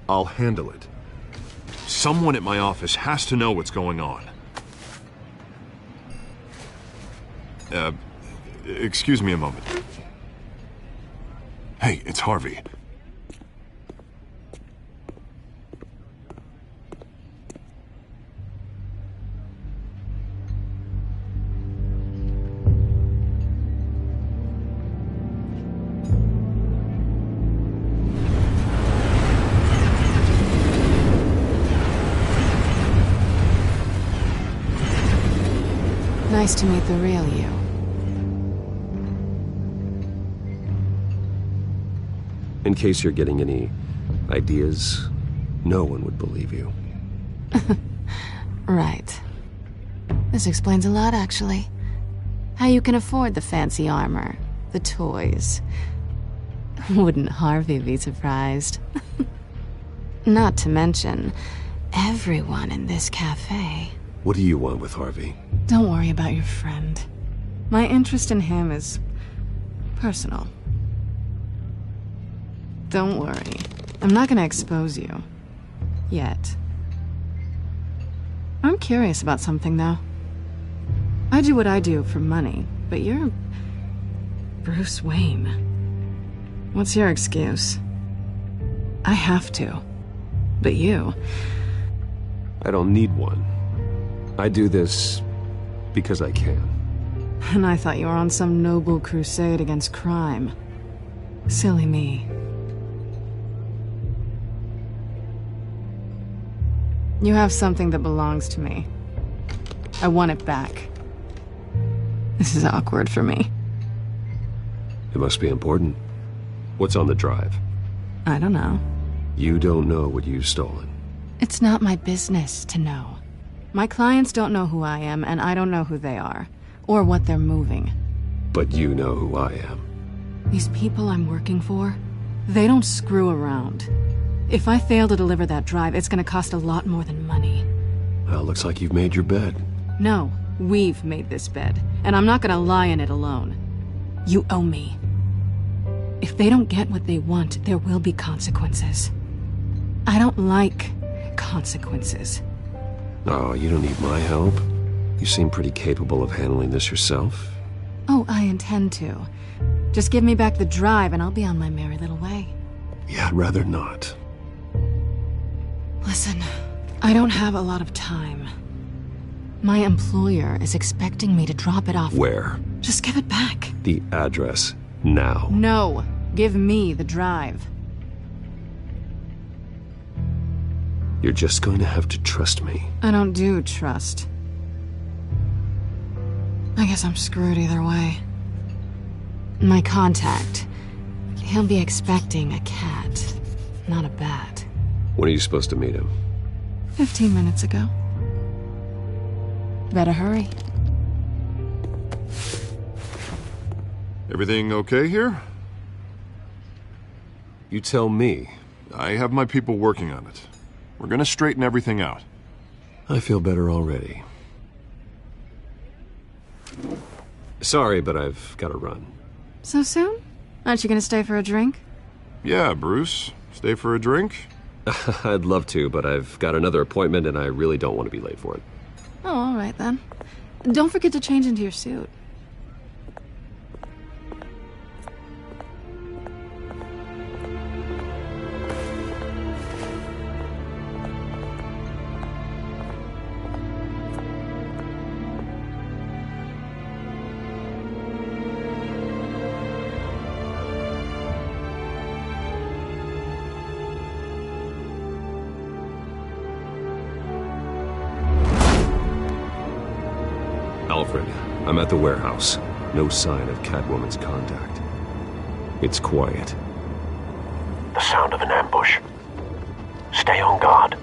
I'll handle it. Someone at my office has to know what's going on. Excuse me a moment. Hey, it's Harvey. Nice to meet the real you. In case you're getting any ideas, no one would believe you. Right. This explains a lot, actually. How you can afford the fancy armor, the toys. Wouldn't Harvey be surprised? Not to mention, everyone in this cafe. What do you want with Harvey? Don't worry about your friend. My interest in him is personal. Don't worry. I'm not gonna expose you. Yet. I'm curious about something, though. I do what I do for money, but you're Bruce Wayne. What's your excuse? I have to. But you... I don't need one. I do this because I can. And I thought you were on some noble crusade against crime. Silly me. You have something that belongs to me. I want it back. This is awkward for me. It must be important. What's on the drive? I don't know. You don't know what you've stolen. It's not my business to know. My clients don't know who I am, and I don't know who they are, or what they're moving. But you know who I am. These people I'm working for, they don't screw around. If I fail to deliver that drive, it's gonna cost a lot more than money. Well, looks like you've made your bed. No, we've made this bed, and I'm not gonna lie in it alone. You owe me. If they don't get what they want, there will be consequences. I don't like consequences. Oh, you don't need my help. You seem pretty capable of handling this yourself. Oh, I intend to. Just give me back the drive and I'll be on my merry little way. Yeah, I'd rather not. Listen, I don't have a lot of time. My employer is expecting me to drop it off. Where? Just give it back. The address, now. No, give me the drive. You're just going to have to trust me. I don't do trust. I guess I'm screwed either way. My contact, he'll be expecting a cat, not a bat. When are you supposed to meet him? 15 minutes ago. Better hurry. Everything okay here? You tell me. I have my people working on it. We're gonna straighten everything out. I feel better already. Sorry, but I've got to run. So soon? Aren't you gonna stay for a drink? Yeah, Bruce. Stay for a drink? I'd love to, but I've got another appointment and I really don't want to be late for it. Oh, all right then. Don't forget to change into your suit. Alfred, I'm at the warehouse. No sign of Catwoman's contact. It's quiet. The sound of an ambush. Stay on guard.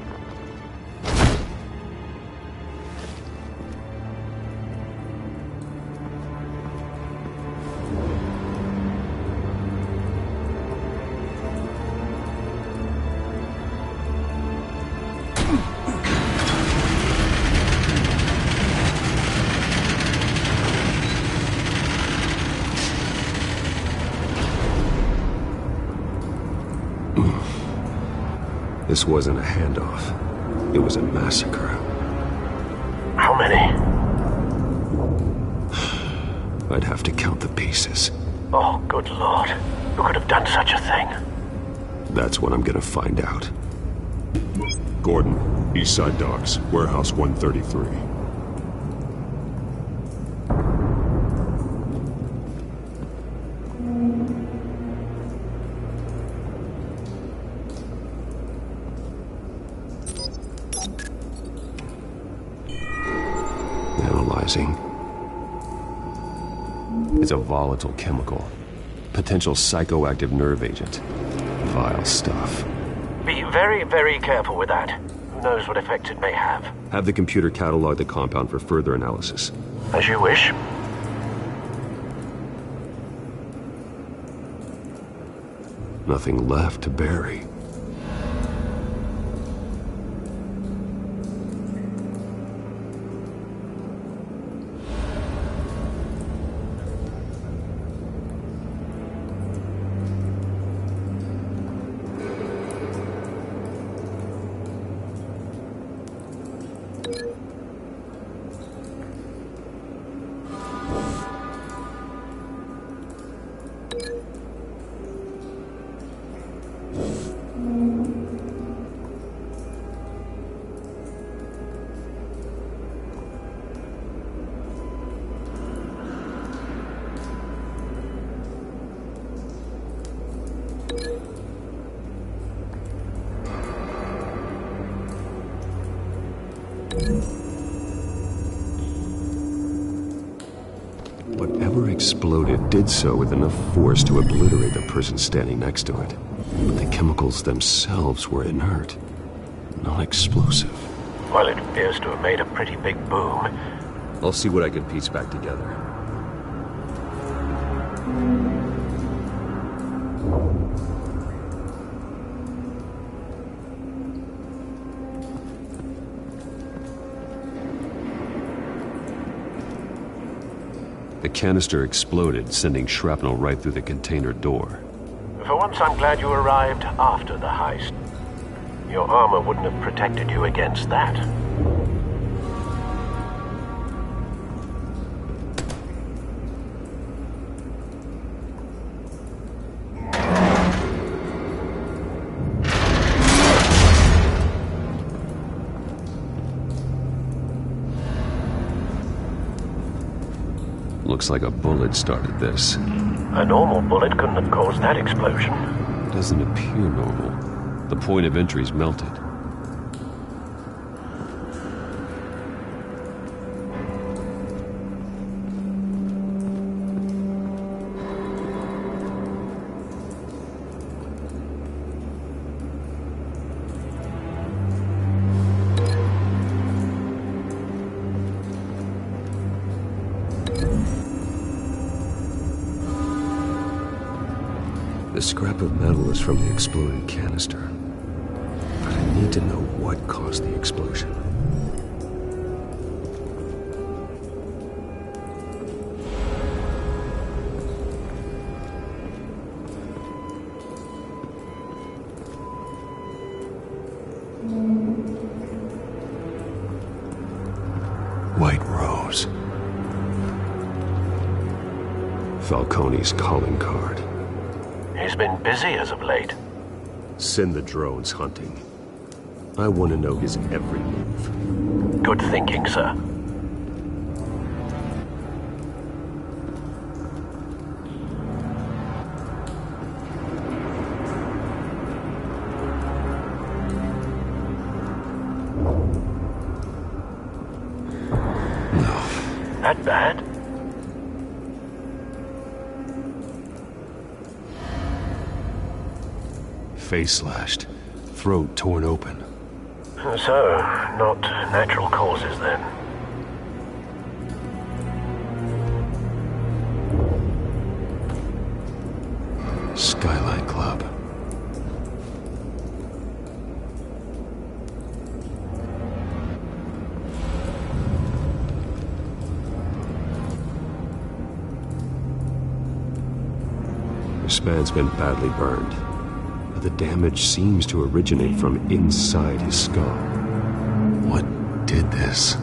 This wasn't a handoff. It was a massacre. How many? I'd have to count the pieces. Oh, good Lord. Who could have done such a thing? That's what I'm gonna find out. Gordon, Eastside Docks, Warehouse 133. Analyzing. It's a volatile chemical. Potential psychoactive nerve agent. Vile stuff. Be very, very careful with that. Who knows what effect it may have. Have the computer catalog the compound for further analysis. As you wish. Nothing left to bury. Whatever exploded did so with enough force to obliterate the person standing next to it. But the chemicals themselves were inert, not explosive. Well, it appears to have made a pretty big boom. I'll see what I can piece back together. The canister exploded, sending shrapnel right through the container door. For once, I'm glad you arrived after the heist. Your armor wouldn't have protected you against that. Looks like a bullet started this. A normal bullet couldn't have caused that explosion. It doesn't appear normal. The point of entry's melted. The scrap of metal is from the exploded canister. But I need to know what caused the explosion. White Rose. Falcone's calling card. He's been busy as of late. Send the drones hunting. I want to know his every move. Good thinking, sir. No. That bad? Face slashed, throat torn open. So, not natural causes then. Skyline Club. This man's been badly burned. The damage seems to originate from inside his skull. What did this?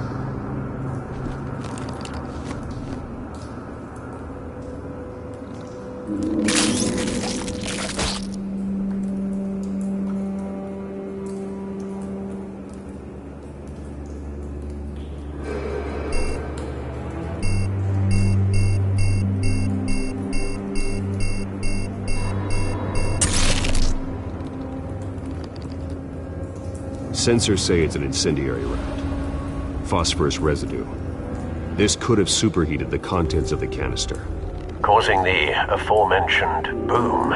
Sensors say it's an incendiary round. Phosphorus residue. This could have superheated the contents of the canister, causing the aforementioned boom.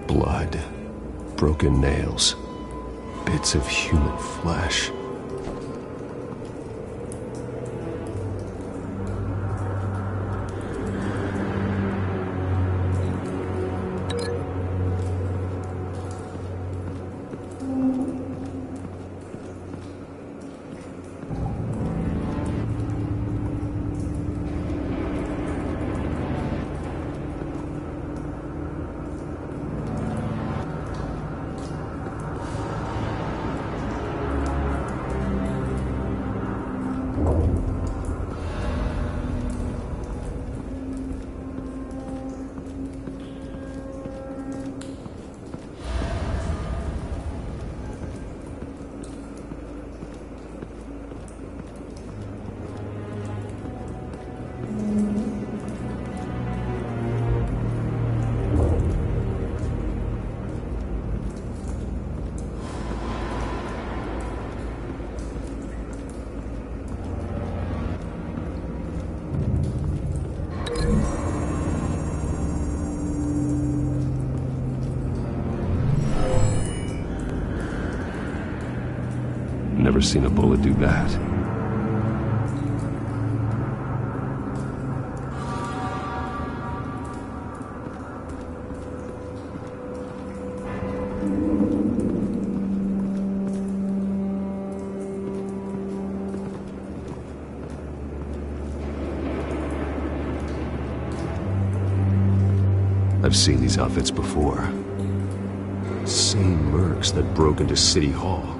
Blood, broken nails, bits of human flesh. Never seen a bullet do that. I've seen these outfits before. Same mercs that broke into City Hall.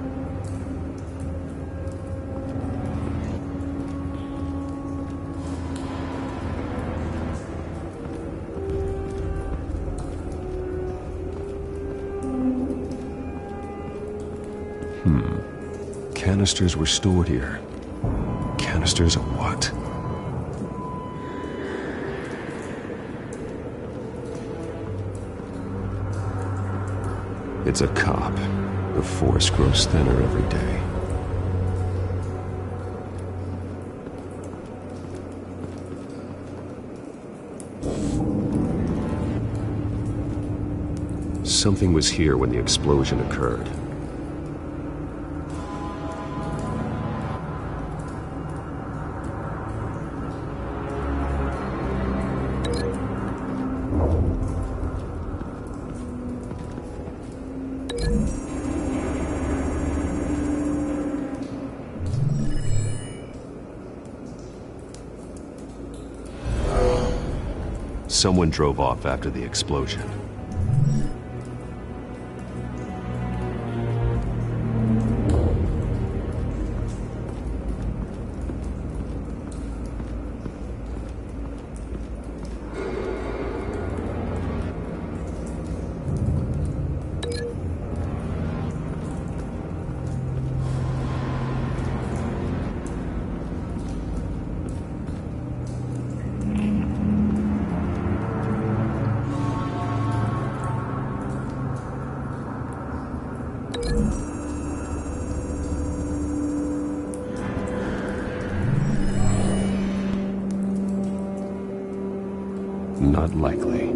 Canisters were stored here. Canisters of what? It's a cop. The force grows thinner every day. Something was here when the explosion occurred. Someone drove off after the explosion. Not likely.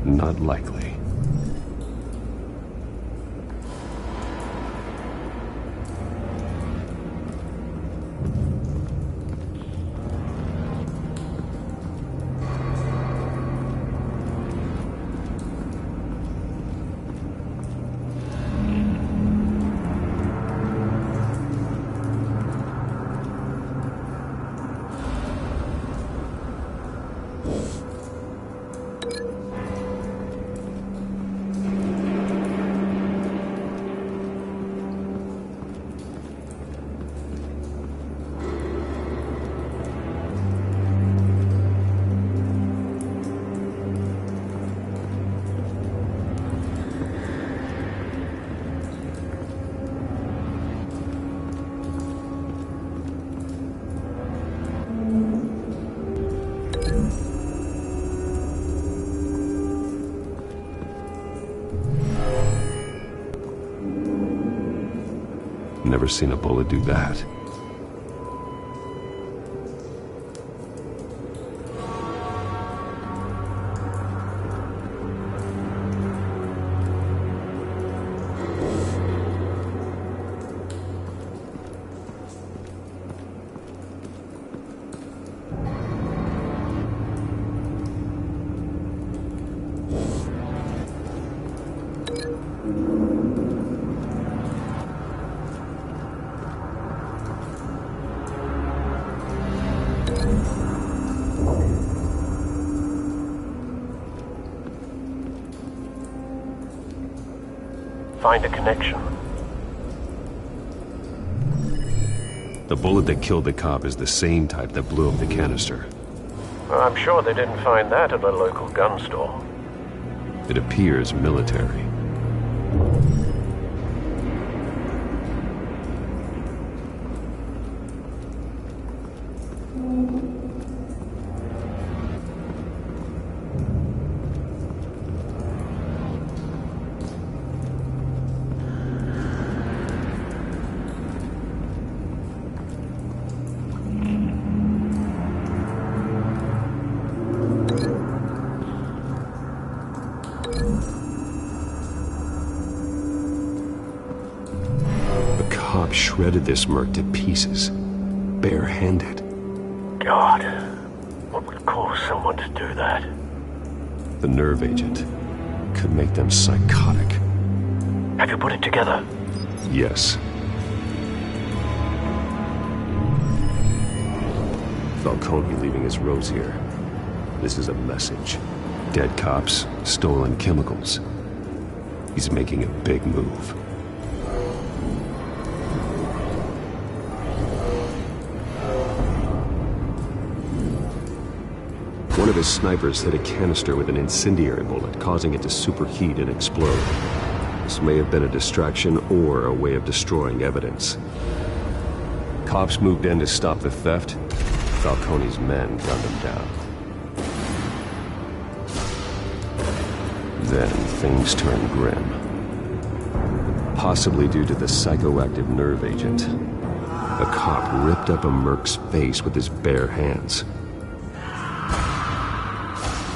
Not likely. Never seen a bullet do that. Find a connection. The bullet that killed the cop is the same type that blew up the canister. Well, I'm sure they didn't find that at a local gun store. It appears military. Shredded this merc to pieces, bare-handed. God, what would cause someone to do that? The nerve agent could make them psychotic. Have you put it together? Yes. Falcone leaving his rose here. This is a message. Dead cops, stolen chemicals. He's making a big move. One of his snipers hit a canister with an incendiary bullet, causing it to superheat and explode. This may have been a distraction or a way of destroying evidence. Cops moved in to stop the theft. Falcone's men gunned him down. Then things turned grim. Possibly due to the psychoactive nerve agent. A cop ripped up a merc's face with his bare hands.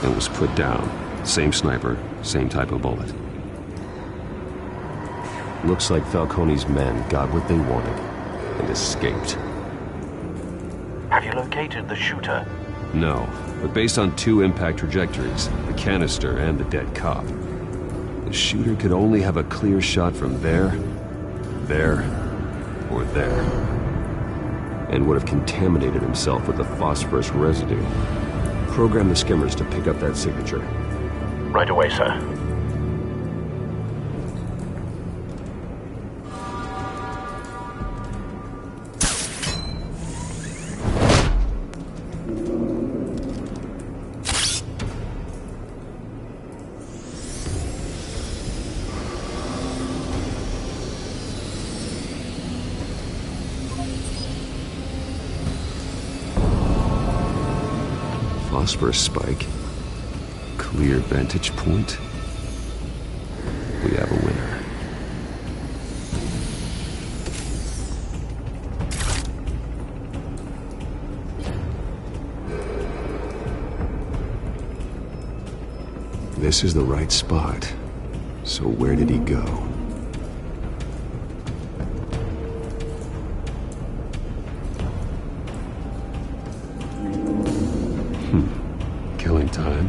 And was put down. Same sniper, same type of bullet. Looks like Falcone's men got what they wanted and escaped. Have you located the shooter? No, but based on two impact trajectories, the canister and the dead cop, the shooter could only have a clear shot from there, or there, and would have contaminated himself with the phosphorus residue. Program the skimmers to pick up that signature. Right away, sir. Phosphorus spike. Clear vantage point. We have a winner. This is the right spot. So where did he go? Killing time.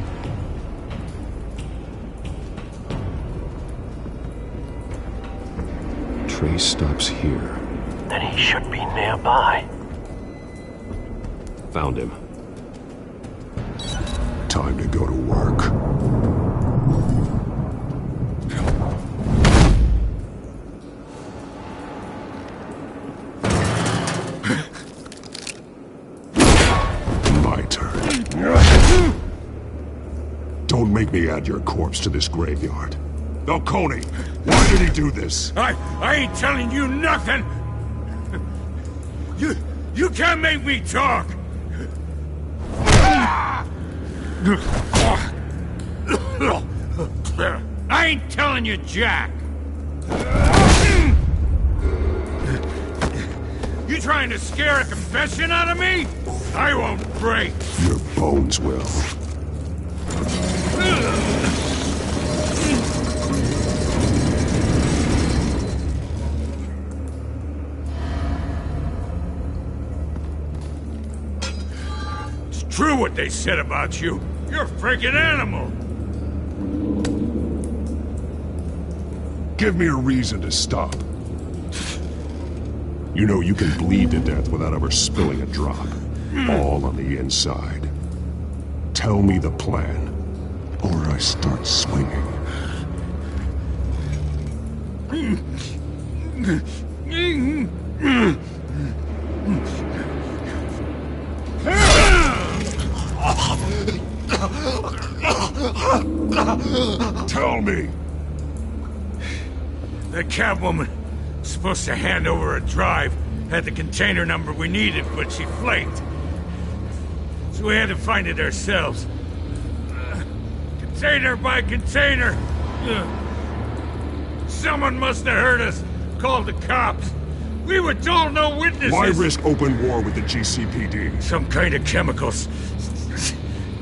Trace stops here. Then he should be nearby. Found him. Time to go to work. Don't make me add your corpse to this graveyard. Falcone, why did he do this? I ain't telling you nothing! You can't make me talk! I ain't telling you jack! You trying to scare a confession out of me? I won't break! Your bones will. It's true what they said about you. You're a freaking animal. Give me a reason to stop. You know you can bleed to death without ever spilling a drop. All on the inside. Tell me the plan, or I start swinging. Tell me. The cabwoman supposed to hand over a drive, had the container number we needed, but she flaked. So we had to find it ourselves. Container by container. Someone must have heard us, called the cops. We were told no witnesses. Why risk open war with the GCPD? Some kind of chemicals.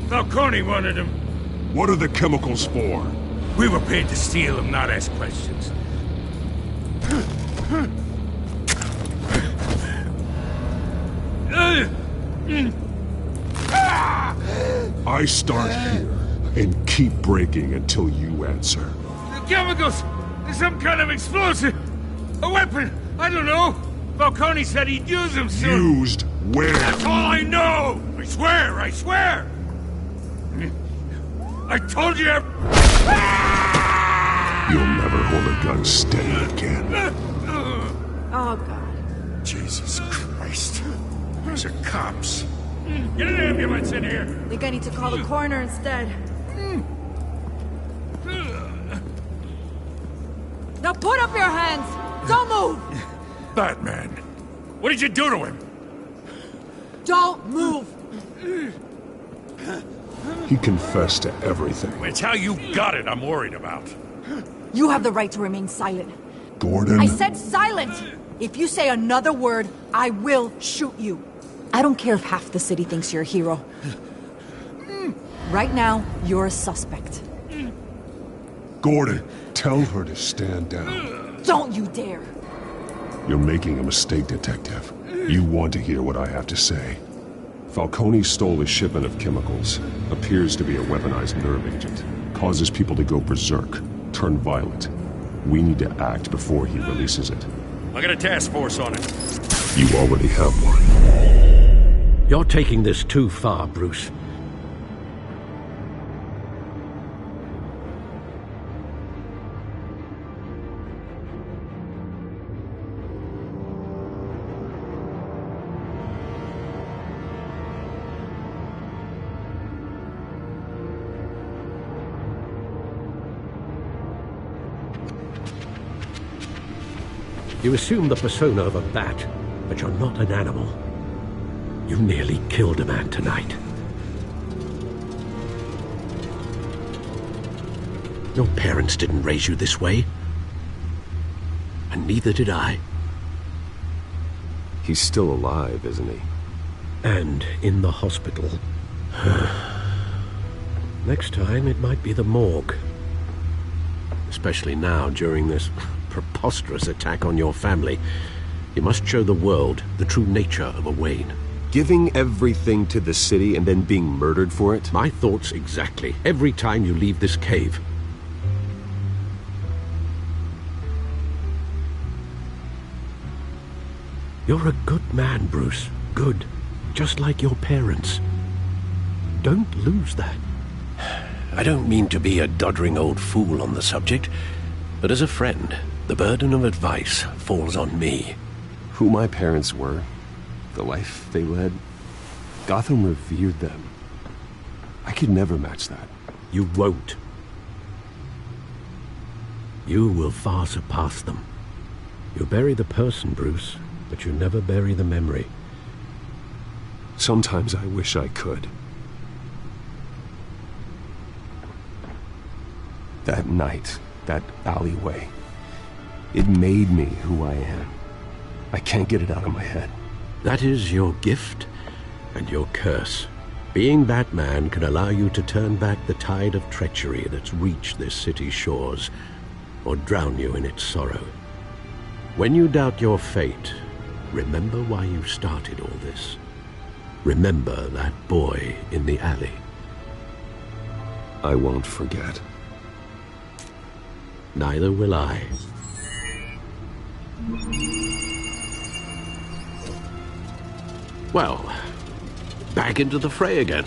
Falcone wanted them. What are the chemicals for? We were paid to steal them, not ask questions. I start here and keep breaking until you answer. The chemicals! Some kind of explosive! A weapon! I don't know! Falcone said he'd use them soon! Used where? That's all I know! I swear! I swear! I told you... You'll never hold a gun steady again. Oh, God. Jesus Christ. Those are cops. Get an ambulance in here! I think I need to call the coroner instead. Now put up your hands! Don't move! Batman, what did you do to him? Don't move! He confessed to everything. It's how you got it I'm worried about. You have the right to remain silent. Gordon? I said silent! If you say another word, I will shoot you. I don't care if half the city thinks you're a hero. Right now, you're a suspect. Gordon, tell her to stand down. Don't you dare! You're making a mistake, Detective. You want to hear what I have to say. Falcone stole a shipment of chemicals. Appears to be a weaponized nerve agent. Causes people to go berserk, turn violent. We need to act before he releases it. I got a task force on it. You already have one. You're taking this too far, Bruce. You assume the persona of a bat, but you're not an animal. You nearly killed a man tonight. Your parents didn't raise you this way. And neither did I. He's still alive, isn't he? And in the hospital. Next time, it might be the morgue. Especially now, during this preposterous attack on your family. You must show the world the true nature of a Wayne. Giving everything to the city and then being murdered for it? My thoughts exactly. Every time you leave this cave. You're a good man, Bruce. Good. Just like your parents. Don't lose that. I don't mean to be a doddering old fool on the subject, but as a friend, the burden of advice falls on me. Who my parents were, the life they led, Gotham revered them. I could never match that. You won't. You will far surpass them. You bury the person, Bruce, but you never bury the memory. Sometimes I wish I could. That night, that alleyway, it made me who I am. I can't get it out of my head. That is your gift and your curse. Being Batman can allow you to turn back the tide of treachery that's reached this city's shores, or drown you in its sorrow. When you doubt your fate, remember why you started all this. Remember that boy in the alley. I won't forget. Neither will I. Well, back into the fray again.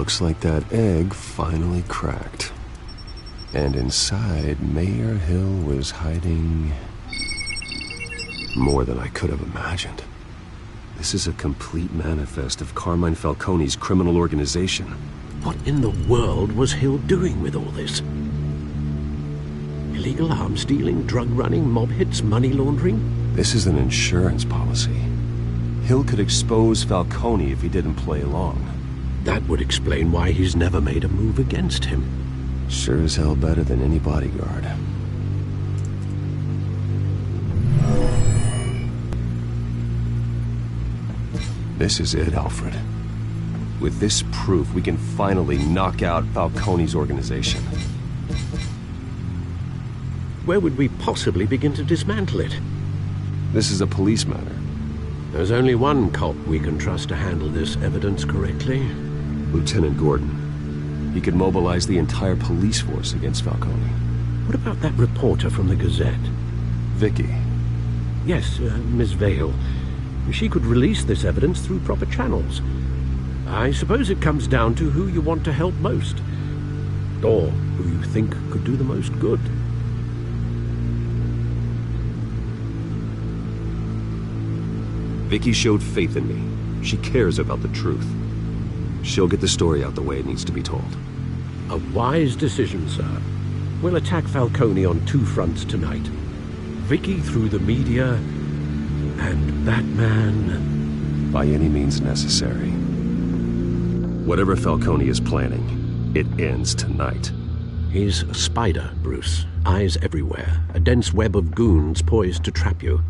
Looks like that egg finally cracked. And inside, Mayor Hill was hiding more than I could have imagined. This is a complete manifest of Carmine Falcone's criminal organization. What in the world was Hill doing with all this? Illegal arms dealing, drug running, mob hits, money laundering? This is an insurance policy. Hill could expose Falcone if he didn't play along. That would explain why he's never made a move against him. Sure as hell better than any bodyguard. This is it, Alfred. With this proof, we can finally knock out Falcone's organization. Where would we possibly begin to dismantle it? This is a police matter. There's only one cop we can trust to handle this evidence correctly. Lieutenant Gordon. He could mobilize the entire police force against Falcone. What about that reporter from the Gazette? Vicky. Yes, Miss Vale. She could release this evidence through proper channels. I suppose it comes down to who you want to help most. Or who you think could do the most good. Vicky showed faith in me. She cares about the truth. She'll get the story out the way it needs to be told. A wise decision, sir. We'll attack Falcone on two fronts tonight. Vicky through the media, and Batman... by any means necessary. Whatever Falcone is planning, it ends tonight. He's a spider, Bruce. Eyes everywhere. A dense web of goons poised to trap you.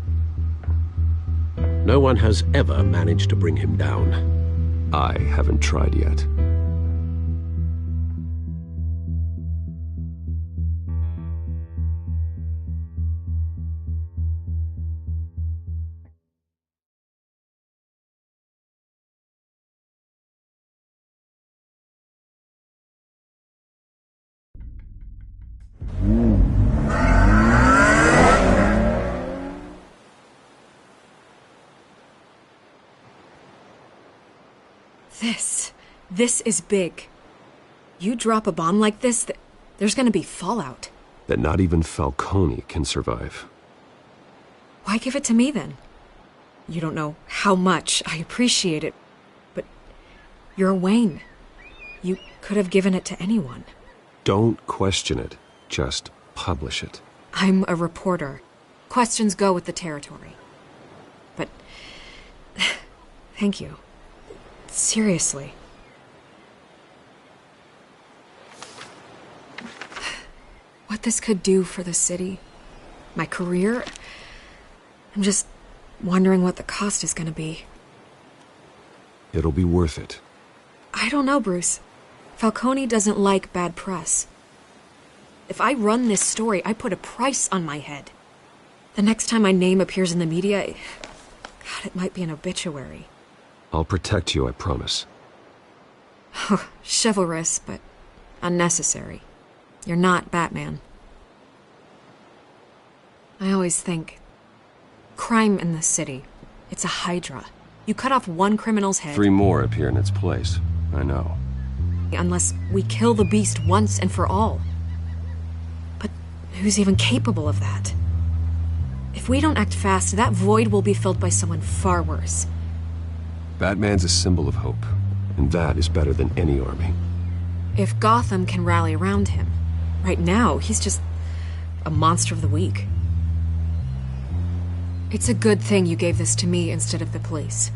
No one has ever managed to bring him down. I haven't tried yet. This is big. You drop a bomb like this, there's gonna be fallout. That not even Falcone can survive. Why give it to me then? You don't know how much I appreciate it, but you're Wayne. You could have given it to anyone. Don't question it. Just publish it. I'm a reporter. Questions go with the territory. But thank you. Seriously. What this could do for the city, my career, I'm just wondering what the cost is going to be. It'll be worth it. I don't know, Bruce. Falcone doesn't like bad press. If I run this story, I put a price on my head. The next time my name appears in the media, God, it might be an obituary. I'll protect you, I promise. Chivalrous, but unnecessary. You're not Batman. I always think, crime in the city, it's a hydra. You cut off one criminal's head... 3 more appear in its place. I know. Unless we kill the beast once and for all. But who's even capable of that? If we don't act fast, that void will be filled by someone far worse. Batman's a symbol of hope, and that is better than any army. If Gotham can rally around him, right now, he's just a monster of the week. It's a good thing you gave this to me instead of the police.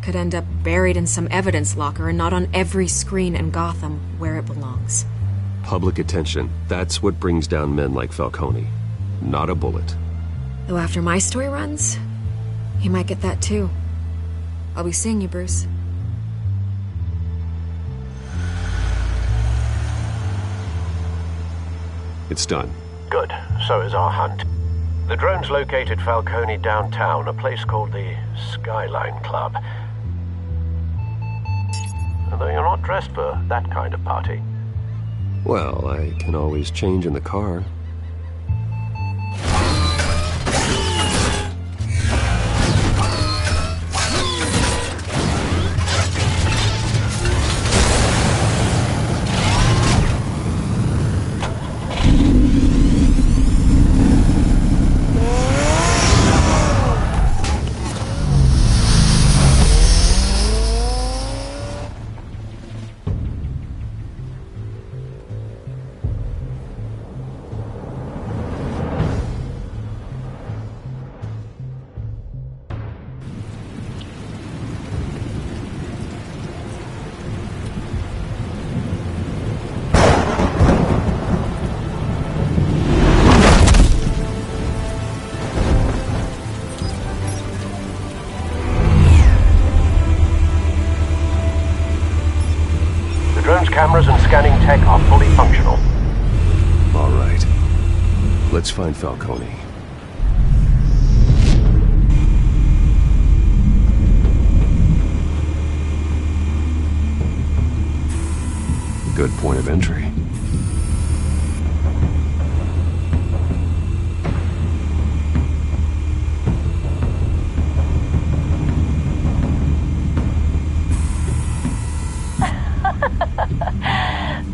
Could end up buried in some evidence locker and not on every screen in Gotham where it belongs. Public attention, that's what brings down men like Falcone. Not a bullet. Though after my story runs, he might get that too. I'll be seeing you, Bruce. It's done. Good. So is our hunt. The drones located Falcone downtown, a place called the Skyline Club. Although you're not dressed for that kind of party. Well, I can always change in the car. scanning tech are fully functional. All right. Let's find Falcone. Good point of entry.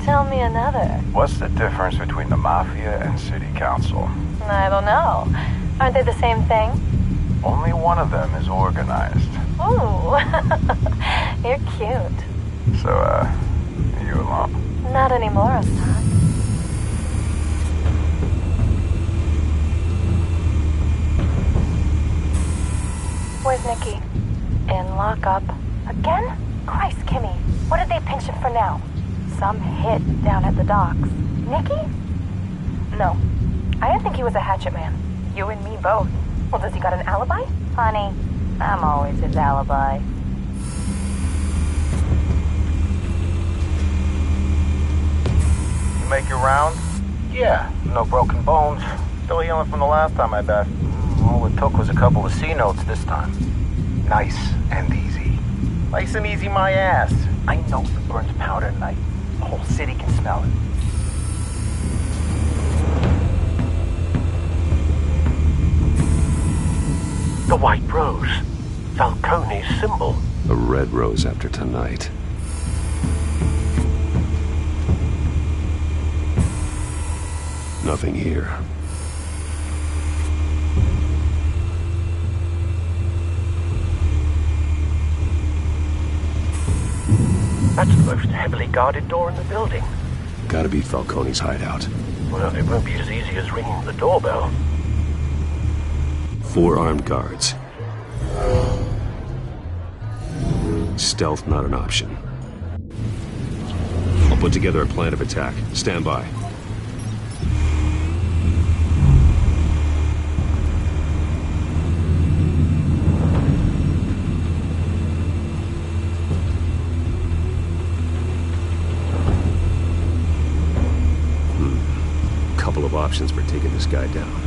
Tell me another. What's the difference between the Mafia and City Council? I don't know. Aren't they the same thing? Only one of them is organized. Ooh. You're cute. So, you alone? Not anymore, I'm not. Where's Nikki? In lockup. Again? Christ, Kimmy. What did they pinch him for now? Some hit down at the docks. Nikki? No. I didn't think he was a hatchet man. You and me both. Well, does he got an alibi? Honey, I'm always his alibi. You make your rounds? Yeah, no broken bones. Still healing from the last time I bet. All it took was a couple of C notes this time. Nice and easy. Nice and easy my ass. I know if it burns powder at night. The whole city can smell it. The white rose. Falcone's symbol. A red rose after tonight. Nothing here. That's the most heavily guarded door in the building. Gotta be Falcone's hideout. Well, it won't be as easy as ringing the doorbell. 4 armed guards. Stealth not an option. I'll put together a plan of attack. Stand by. Couple of options for taking this guy down.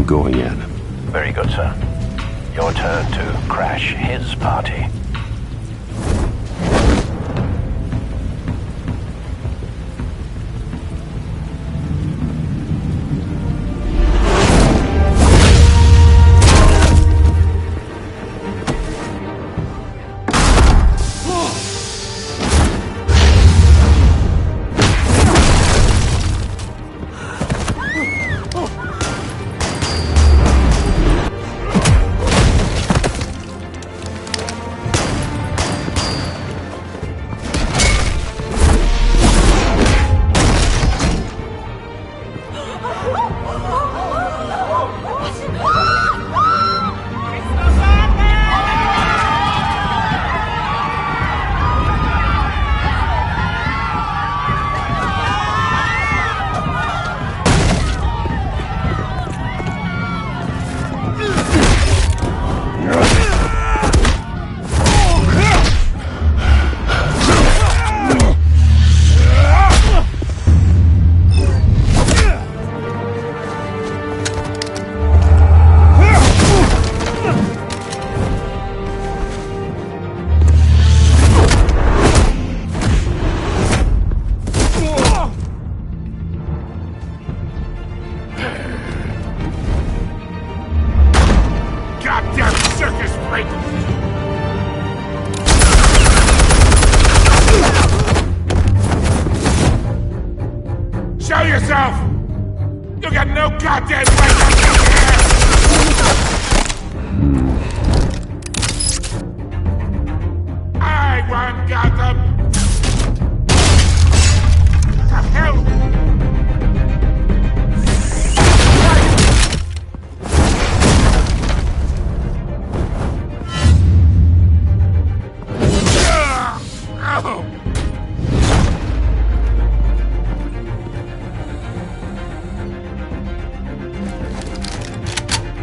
going in. Very good, sir. Your turn to crash his party. Show yourself! You got no goddamn right to be here! I run Gotham! What the hell?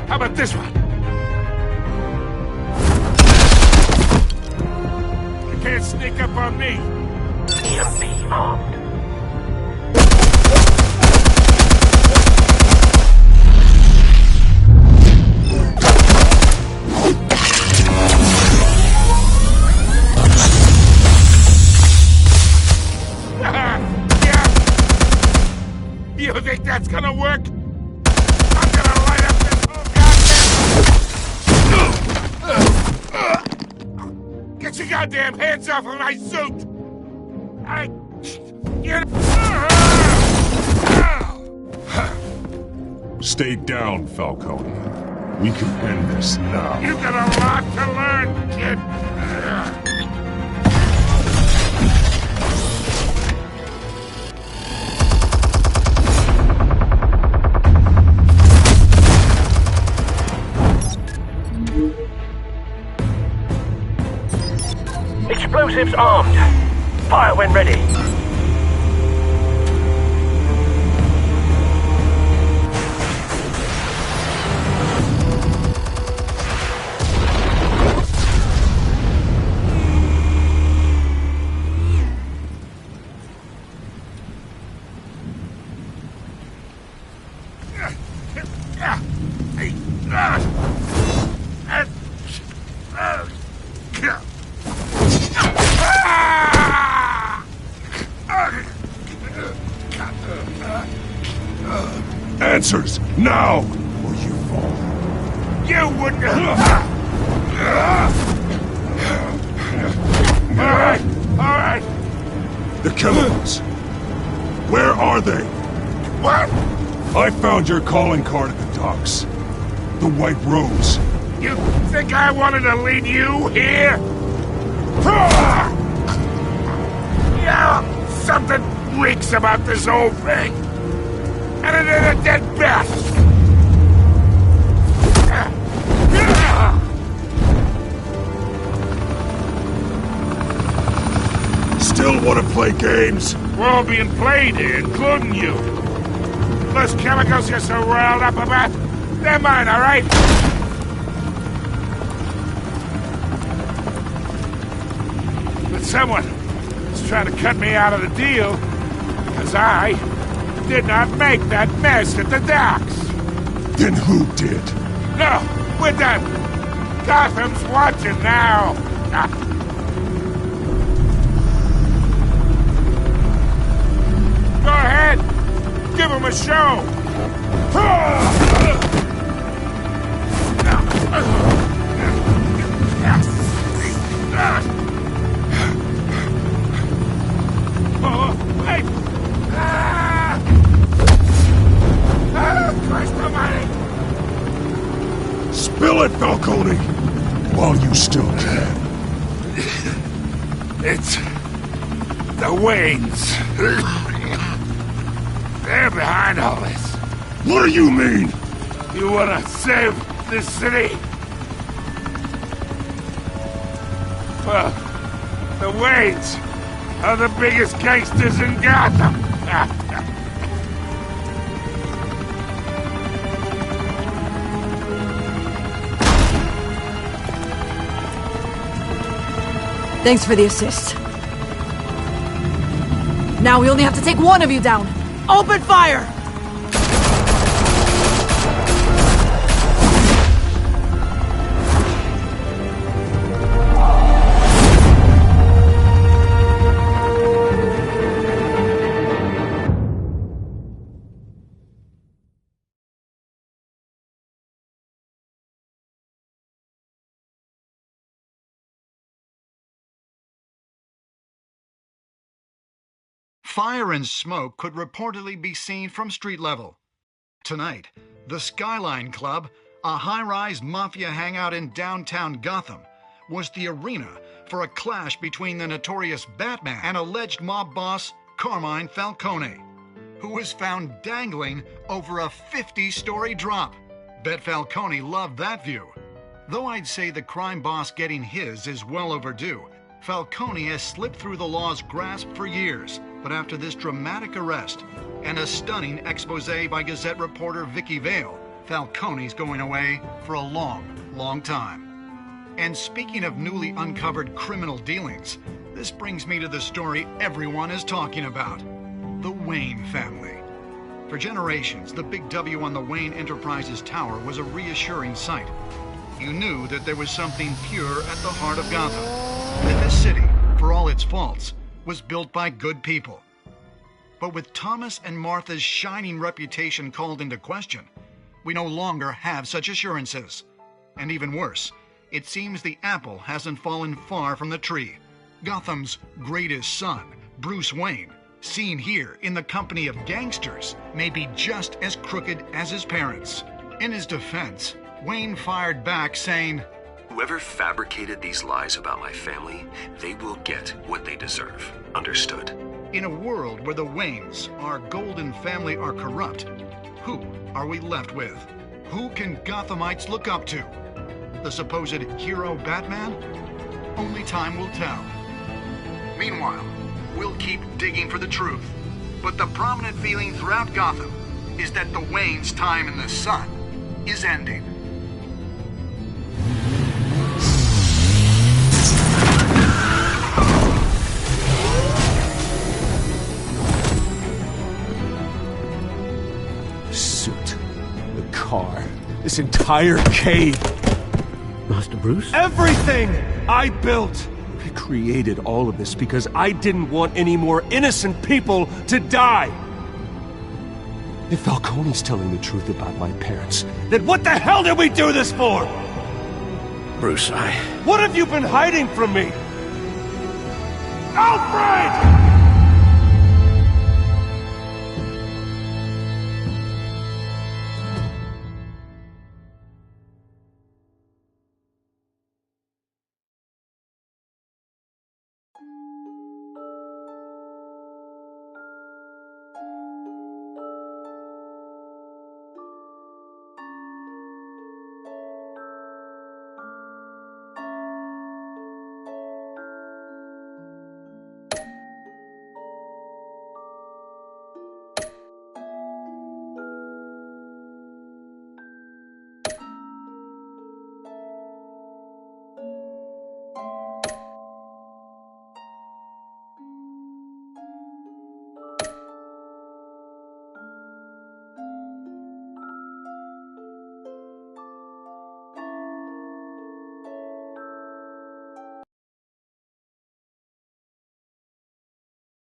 How about this one? You can't sneak up on me. EMP armed. Yeah. You think that's gonna work? I'm gonna light up this whole goddamn... Get your goddamn hands off of my suit! Stay down, Falcone. We can end this now. You got a lot to learn, kid. Explosives armed. Fire when ready. Answers, now! Or you fall. You wouldn't... Alright. The chemicals. Where are they? What? I found your calling card at the docks. The White Rose. You think I wanted to lead you here? Yeah, something reeks about this whole thing. And it ain't a dead bat. Still want to play games? We're all being played here, including you. Those chemicals you're so riled up about, they're mine, all right? But someone is trying to cut me out of the deal, because I did not make that mess at the docks. Then who did? No, we're done. Gotham's watching now. Go ahead. Give him a show. Oh, wait. Christ almighty. Spill it, Falcone! While you still can. It's the Waynes. They're behind all this. What do you mean? You wanna save this city? Well, the Waynes are the biggest gangsters in Gotham. Thanks for the assist. Now we only have to take one of you down. Open fire! Fire and smoke could reportedly be seen from street level. Tonight, the Skyline Club, a high-rise mafia hangout in downtown Gotham, was the arena for a clash between the notorious Batman and alleged mob boss Carmine Falcone, who was found dangling over a 50-story drop. Bet Falcone loved that view. Though I'd say the crime boss getting his is well overdue, Falcone has slipped through the law's grasp for years, but after this dramatic arrest and a stunning expose by Gazette reporter Vicky Vale, Falcone's going away for a long, long time. And speaking of newly uncovered criminal dealings, this brings me to the story everyone is talking about: the Wayne family. For generations, the big W on the Wayne Enterprises tower was a reassuring sight. You knew that there was something pure at the heart of Gotham, that this city, for all its faults, was built by good people. But with Thomas and Martha's shining reputation called into question, we no longer have such assurances. And even worse, it seems the apple hasn't fallen far from the tree. Gotham's greatest son, Bruce Wayne, seen here in the company of gangsters, may be just as crooked as his parents. In his defense, Wayne fired back saying, "Whoever fabricated these lies about my family, they will get what they deserve. Understood?" In a world where the Waynes, our golden family, are corrupt, who are we left with? Who can Gothamites look up to? The supposed hero Batman? Only time will tell. Meanwhile, we'll keep digging for the truth. But the prominent feeling throughout Gotham is that the Waynes' time in the sun is ending. This entire cave. Master Bruce? Everything I built. I created all of this because I didn't want any more innocent people to die. If Falcone's telling the truth about my parents, then what the hell did we do this for? Bruce, What have you been hiding from me? Alfred!